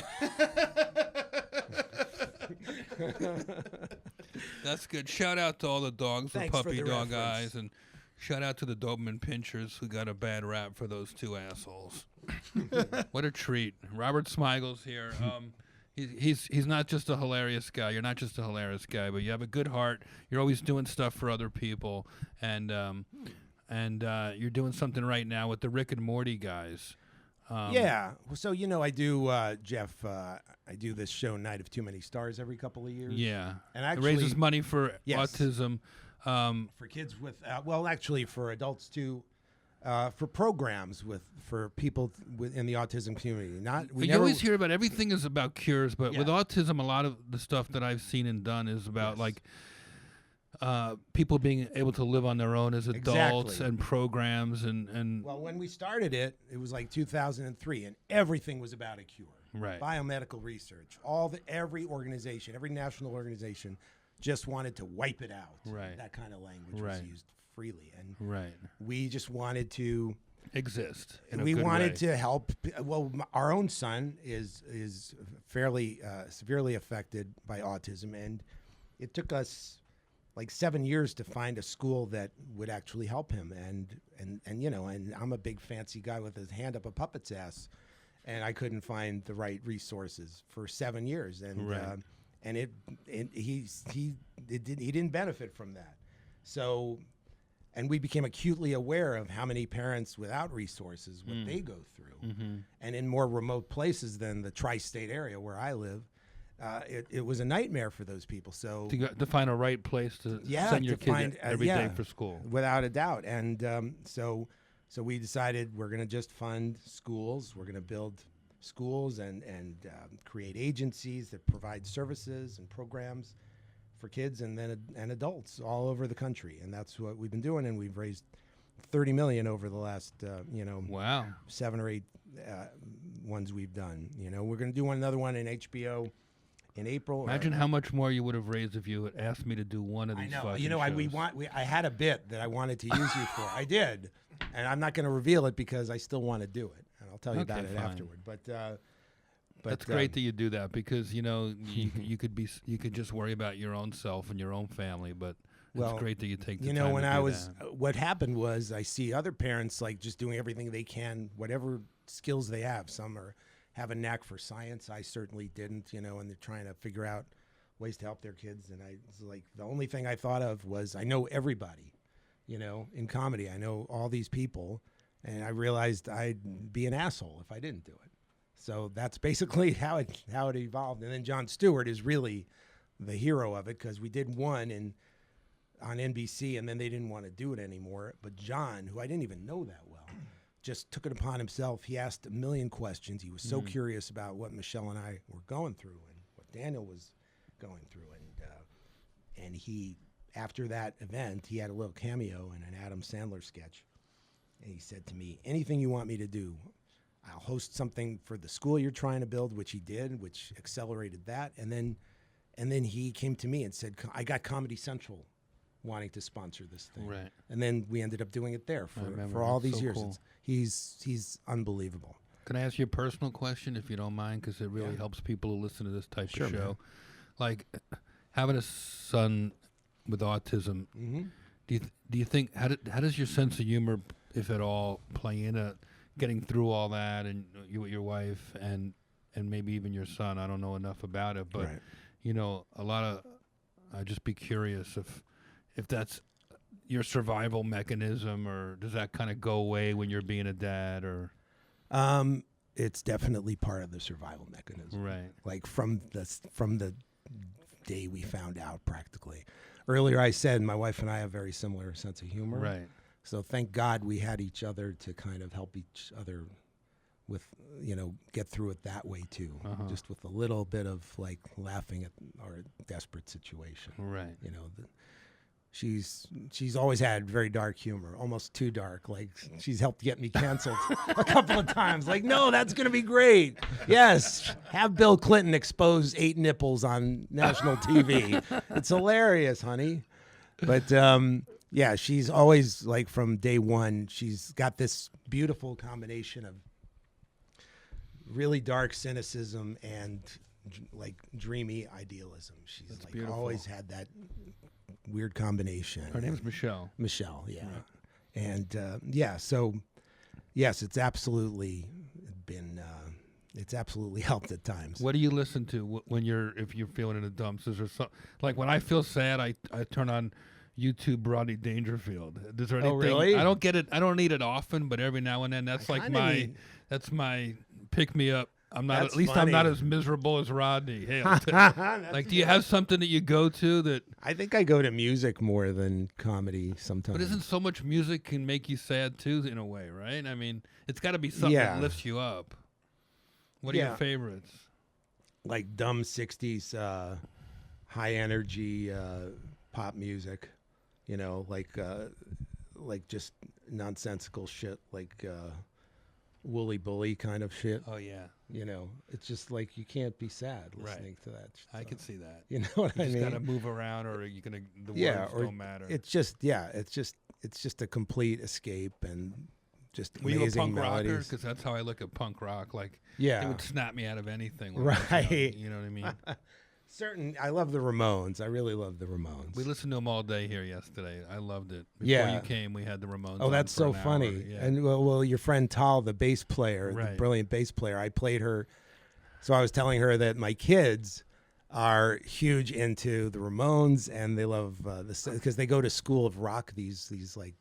That's good. Shout out to all the dogs with Thanks for puppy the dog reference. eyes, and shout out to the Doberman Pinchers who got a bad rap for those two assholes. What a treat. Robert Smigel's here. He's not just a hilarious guy. You're not just a hilarious guy, but you have a good heart. You're always doing stuff for other people, and you're doing something right now with the Rick and Morty guys. Yeah. So, you know, I do, Jeff, I do this show, Night of Too Many Stars, every couple of years. Yeah. And It actually, raises money for Yes. autism. for kids with, well, actually for adults too, for programs for people in the autism community. But you always hear about everything is about cures, but with Yeah. autism, a lot of the stuff that I've seen and done is about like people being able to live on their own as adults Exactly. and programs and Well, when we started it, it was like 2003, and everything was about a cure. Right. Biomedical research. Every organization, every national organization, just wanted to wipe it out. Right. That kind of language was Right. used freely, and right we just wanted to. exist. In a We good wanted way. to help. Well, our own son is fairly severely affected by autism, and it took us like 7 years to find a school that would actually help him. And you know, and I'm a big fancy guy with his hand up a puppet's ass, and I couldn't find the right resources for 7 years, and Right. And he didn't benefit from that, so. And we became acutely aware of how many parents without resources, what they go through. And in more remote places than the tri-state area where I live, it was a nightmare for those people. So to find a right place to yeah, send your to kid find, every day yeah, for school. without a doubt. And so we decided we're going to just fund schools. We're going to build schools and create agencies that provide services and programs for kids and adults all over the country, and that's what we've been doing. And we've raised $30 million over the last Wow. 7 or 8 ones we've done. You know, we're going to do another one in HBO in April. Imagine how much more you would have raised if you had asked me to do one of I these. know. fucking You know, shows. I had a bit that I wanted to use you for. I did, and I'm not going to reveal it because I still want to do it, and I'll tell you about Okay, it fine. afterward. But That's great that you do that because you know you could just worry about your own self and your own family, but Well, it's great that you take the you time know, when to I do was, that. what happened was I see other parents like just doing everything they can, whatever skills they have. Some have a knack for science. I certainly didn't, you know, and they're trying to figure out ways to help their kids. And I was like, the only thing I thought of was I know everybody, you know, in comedy. I know all these people, and I realized I'd be an asshole if I didn't do it. So that's basically how it evolved. And then Jon Stewart is really the hero of it because we did one on NBC, and then they didn't want to do it anymore. But John, who I didn't even know that well, just took it upon himself. He asked a million questions. He was so curious about what Michelle and I were going through and what Daniel was going through. And he, after that event, he had a little cameo in an Adam Sandler sketch. And he said to me, anything you want me to do, I'll host something for the school you're trying to build, which he did, which accelerated that. And then he came to me and said, I got Comedy Central wanting to sponsor this thing. Right. And then we ended up doing it there remember. for all That's these so years. cool. He's unbelievable. Can I ask you a personal question, if you don't mind, because it really helps people who listen to this type Sure, of show? man. Like having a son with autism. Mm-hmm. Do you think how does your sense of humor, if at all, play into getting through all that, and you with your wife and maybe even your son? I don't know enough about it, but Right. you know, a lot of. I'd just be curious if that's your survival mechanism, or does that kind of go away when you're being a dad, or It's definitely part of the survival mechanism. right? Like from the day we found out, practically. earlier I said my wife and I have a very similar sense of humor. Right. So thank God we had each other to kind of help each other with, get through it that way too. Just with a little bit of like laughing at our desperate situation. Right. She's always had very dark humor, almost too dark. Like she's helped get me canceled a couple of times. Like, no, that's going to be great. Yes, have Bill Clinton expose 8 nipples on national TV. It's hilarious, honey. But yeah, she's always like from day one. She's got this beautiful combination of really dark cynicism and like dreamy idealism. She's That's like beautiful. always had that weird combination. Her name's Michelle. Michelle, yeah. And yeah, so yes, it's absolutely been it's absolutely helped at times. What do you listen to if you're feeling in the dumps? Is there something like when I feel sad, I turn on YouTube Rodney Dangerfield. Is there anything? really? I don't get it. I don't need it often, but every now and then, that's like that's my pick me up. I'm not. That's At least I'm not funny. as miserable as Rodney. Hey, like, do you have something that you go to that? I think I go to music more than comedy sometimes. But isn't so much music can make you sad too, in a way, right? I mean, it's got to be something Yeah. that lifts you up. What are your favorites? like dumb 60s high energy pop music, like just nonsensical shit, like Woolly Bully kind of shit. Oh yeah, It's just like you can't be sad listening Right. to that. I can see that. You know what You I just mean? gotta move around, or you're gonna the Yeah, words or don't matter. It's just a complete escape and just Were you a amazing punk rocker? melodies. Because that's how I look at punk rock. Like, Yeah. it would snap me out of anything. when I was young, Right. You know what I mean? I love the Ramones. I really love the Ramones. We listened to them all day here yesterday. I loved it. Before Yeah. you came, we had the Ramones. Oh, on that's for so an hour. funny. Yeah. And well, your friend Tal, the bass player, the Right. brilliant bass player, I played her. So I was telling her that my kids are huge into the Ramones, and they love because they go to School of Rock. These like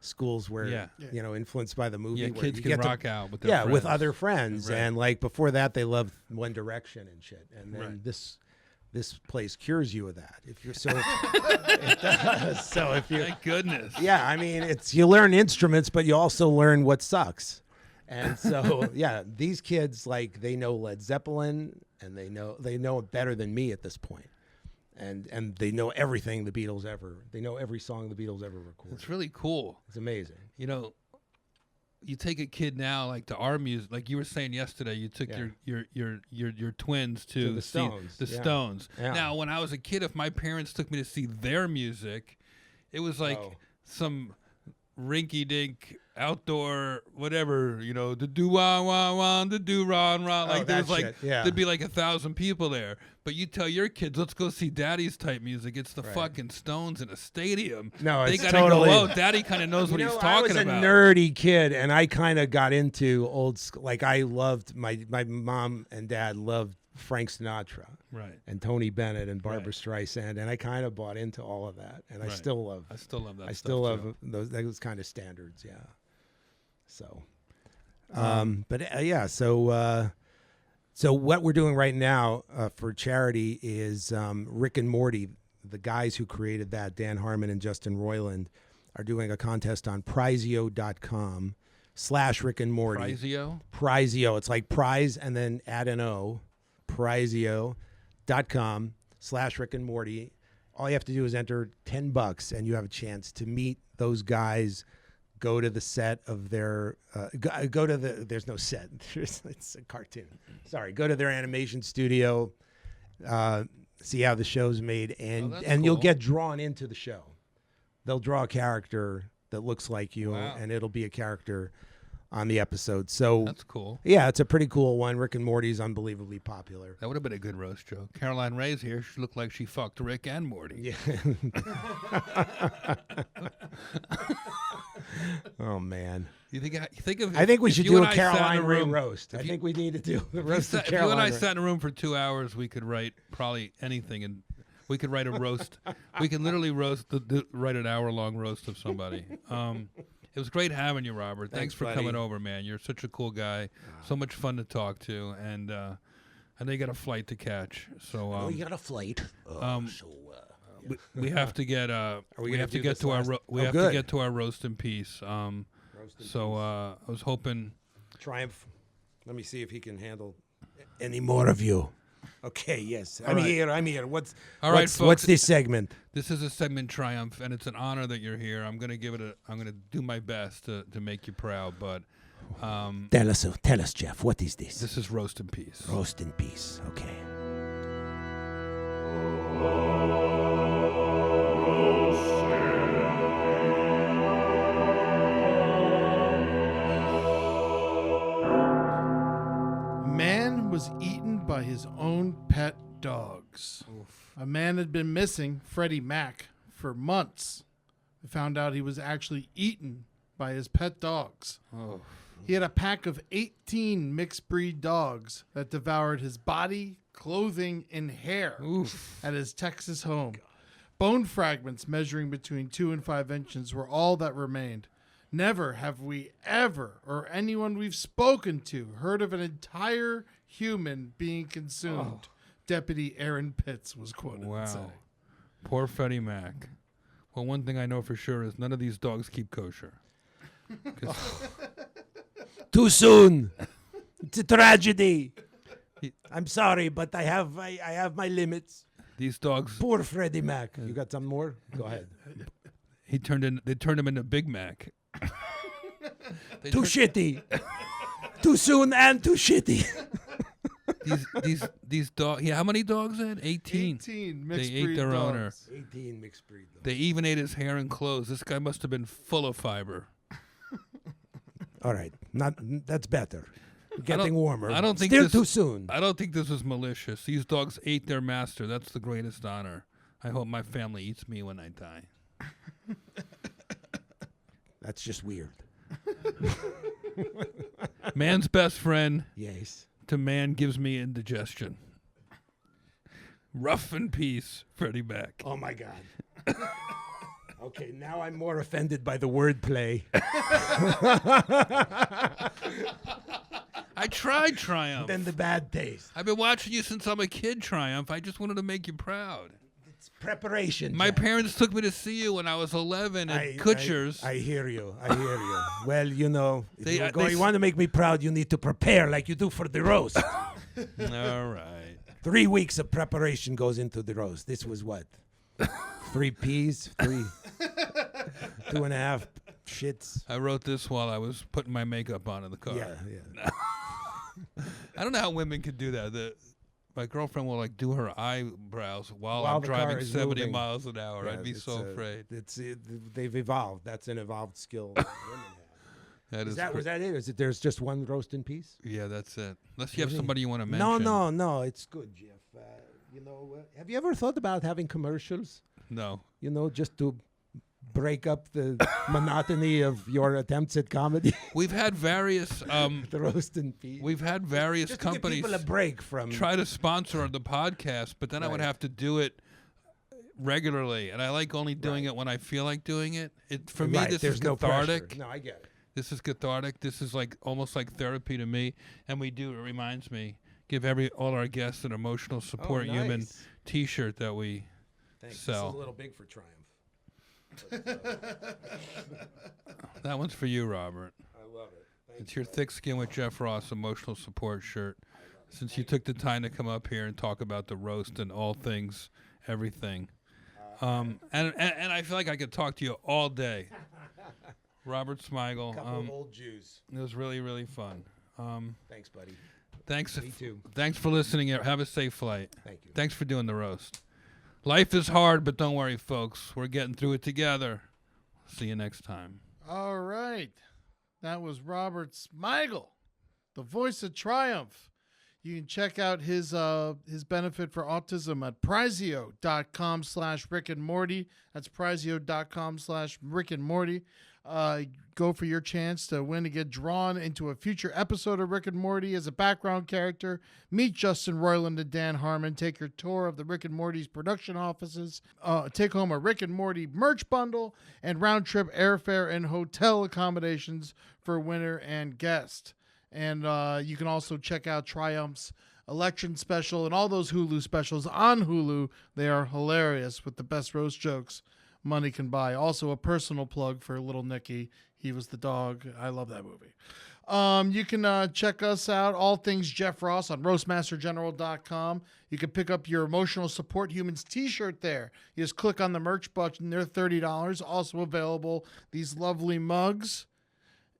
schools where Yeah. influenced by the movie. Yeah, where kids you can get to- rock out with their yeah, with friends. other friends, Right. and like before that, they loved One Direction and shit. And then Right. this place cures you of that. If you're so, it does. So if you, Thank goodness. yeah, I mean, you learn instruments, but you also learn what sucks. And so, yeah, these kids, like, they know Led Zeppelin, and they know it better than me at this point. And they know everything they know every song the Beatles ever recorded. It's really cool. It's amazing. You take a kid now, like, to our music, like you were saying yesterday, you took Yeah. your twins to the see Stones, the yeah. Stones. Yeah. Now, when I was a kid, if my parents took me to see their music, it was like Oh. some rinky-dink outdoor whatever, the do-wah-wah-wah, the do-rah-rah. Like, there that was like, shit, yeah. there'd be like 1,000 people there. But you tell your kids, let's go see Daddy's type music. It's the fucking Stones in a stadium. No, they it's gotta totally- go, Daddy kind of knows what he's I talking was about. a nerdy kid, and I kind of got into old school. Like, I loved my mom and dad loved Frank Sinatra, Right. and Tony Bennett and Barbara Right. Streisand, and I kind of bought into all of that, and I Right. still love. I still love that. I stuff, still love too. those kind of standards, yeah. So, so what we're doing right now for charity is Rick and Morty, the guys who created that, Dan Harmon and Justin Roiland, are doing a contest on Prizeo.com/Rick and Morty. Prizeo? Prizeo. It's like prize and then add an O. Prizeo.com/Rick and Morty. All you have to do is enter $10 and you have a chance to meet those guys. Go to the set of their go to the there's no set. It's a cartoon. Sorry. Go to their animation studio. See how the show's made, and that's you'll cool. get drawn into the show. They'll draw a character that looks like you, Wow. and it'll be a character on the episode. So That's cool. yeah, it's a pretty cool one. Rick and Morty's unbelievably popular. That would have been a good roast joke. Caroline Ray's here. She looked like she fucked Rick and Morty. Yeah. Oh man. You think I think we if should you do and a I sat in Caroline Ray room- roast. I if you- think we need to do the roast of If you and Caroline I Ray. sat in a room for 2 hours, we could write probably anything, and we could write a roast. We could literally write an hour-long roast of somebody. It was great having you, Robert. Thanks for buddy. coming over, man. You're such a cool guy. So much fun to talk to, and I know you got a flight to catch. So Oh, you got a flight. we have to get we gonna have to do get this to our last- we Oh, have good. to get to our roast in peace. Roast in So I was hoping. Triumph. Let me see if he can handle any more of you. Okay, yes. I'm right. here. I'm here. What's All right, what's, folks. what's this segment? This is a segment, Triumph, and it's an honor that you're here. I'm gonna give it a. I'm gonna do my best to make you proud, but Tell us, Jeff. What is this? this is roast in peace. Roast in peace. Okay. Man was eaten by his own pet dogs. A man had been missing, Freddie Mac, for months. We found out he was actually eaten by his pet dogs. He had a pack of 18 mixed breed dogs that devoured his body, clothing, and hair at his Texas home. Bone fragments measuring between 2 and 5 inches were all that remained. Never have we ever, or anyone we've spoken to, heard of an entire human being consumed. Deputy Aaron Pitts was quoted Wow. saying. Poor Freddie Mac. Well, one thing I know for sure is none of these dogs keep kosher. 'Cause Too soon. It's a tragedy. I'm sorry, but I have my limits. these dogs, Poor Freddie Mac. You got some more? Go ahead. they turned him into Big Mac. They Too turned- shitty. Too soon and too shitty. these dogs. Yeah, how many dogs had? 18. 18 mixed They ate breed their dogs. owner. 18 mixed breed. Though. They even ate his hair and clothes. This guy must have been full of fiber. All right. That's better. Getting warmer. I don't think Still this- too soon. I don't think this was malicious. These dogs ate their master. That's the greatest honor. I hope my family eats me when I die. That's just weird. Man's best friend Yes. to man gives me indigestion. Rough in peace, Freddie Mac. Oh my God. Okay, now I'm more offended by the wordplay. I tried Triumph. than the bad taste. I've been watching you since I'm a kid, Triumph. I just wanted to make you proud. It's preparation. My Jack. parents took me to see you when I was 11 at Kutcher's. I hear you. I hear you. Well, you know, if They- you want to make me proud, you need to prepare like you do for the roast. All right. 3 weeks of preparation goes into the roast. This was what? 3 peas, 2.5 shits. I wrote this while I was putting my makeup on in the car. Yeah. I don't know how women can do that. My girlfriend will like do her eyebrows while While I'm the driving car is 70 moving. miles an hour. I'd be it's, so afraid. They've evolved. That's an evolved skill. women have. That Was that it? Is it? There's just one roast in peace? Yeah, that's it. Unless you have somebody you want to mention. No. It's good, Jeff. Have you ever thought about having commercials? No. Just to break up the monotony of your attempts at comedy. We've had various The roast and peas. we've had various Just to give companies people a break from. try to sponsor the podcast, but then I would Right. have to do it regularly, and I like only doing it when I feel like doing it. For me, Right, this there's is no cathartic. pressure. No, I get it. This is cathartic. This is like almost like therapy to me, and it reminds me, give all our guests an emotional support human nice. T-shirt that we Thanks. sell. This is a little big for Triumph. That one's for you, Robert. I love it. It's your Thick Skin with Jeff Ross emotional support shirt. Since you took the time to come up here and talk about the roast and all things, everything. And I feel like I could talk to you all day. Robert Smigel. Couple of old Jews. It was really, really fun. Thanks, buddy. Thanks. Me too. Thanks for listening. Have a safe flight. Thank you. Thanks for doing the roast. Life is hard, but don't worry, folks. We're getting through it together. See you next time. All right. That was Robert Smigel, the voice of Triumph. You can check out his benefit for autism at prizio.com/Rick and Morty. That's prizio.com/Rick and Morty. Go for your chance to win to get drawn into a future episode of Rick and Morty as a background character. Meet Justin Roiland and Dan Harmon. Take your tour of the Rick and Morty's production offices. Take home a Rick and Morty merch bundle and round-trip airfare and hotel accommodations for winner and guest. And you can also check out Triumph's election special and all those Hulu specials on Hulu. They are hilarious with the best roast jokes money can buy. Also, a personal plug for Little Nicky. He was the dog. I love that movie. You can check us out, all things Jeff Ross, on roastmastergeneral.com. You can pick up your Emotional Support Humans t-shirt there. You just click on the merch button. They're $30. Also available, these lovely mugs.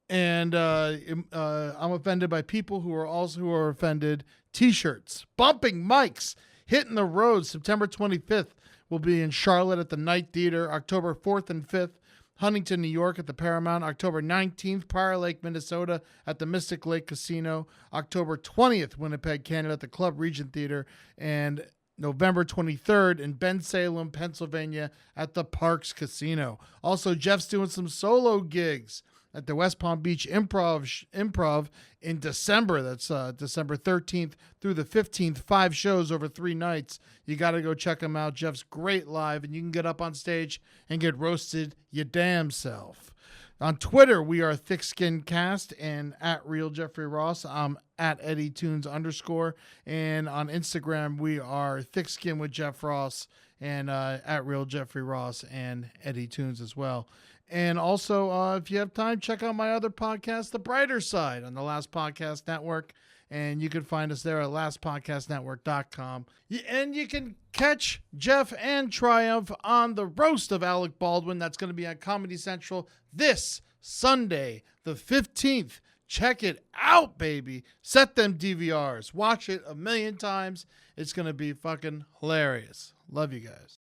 And I'm offended by people who are offended t-shirts. Bumping Mics, hitting the road September 25th. We'll be in Charlotte at the Night Theater, October 4th and 5th. Huntington, New York at the Paramount, October 19th, Prior Lake, Minnesota at the Mystic Lake Casino, October 20th, Winnipeg, Canada at the Club Regent Theater, and November 23rd in Bensalem, Pennsylvania at the Parks Casino. Also, Jeff's doing some solo gigs at the West Palm Beach Improv in December. That's December 13th through the 15th, 5 shows over 3 nights. You got to go check him out. Jeff's great live, and you can get up on stage and get roasted your damn self. On Twitter, we are Thick Skin Cast and at Real Jeffrey Ross. I'm at Eddie Tunes _. And on Instagram, we are Thick Skin with Jeff Ross and at Real Jeffrey Ross and Eddie Tunes as well. And also, if you have time, check out my other podcast, The Brighter Side, on the Last Podcast Network. And you can find us there at lastpodcastnetwork.com. And you can catch Jeff and Triumph on the roast of Alec Baldwin. That's going to be on Comedy Central this Sunday, the 15th. Check it out, baby. Set them DVRs. Watch it a million times. It's going to be fucking hilarious. Love you guys.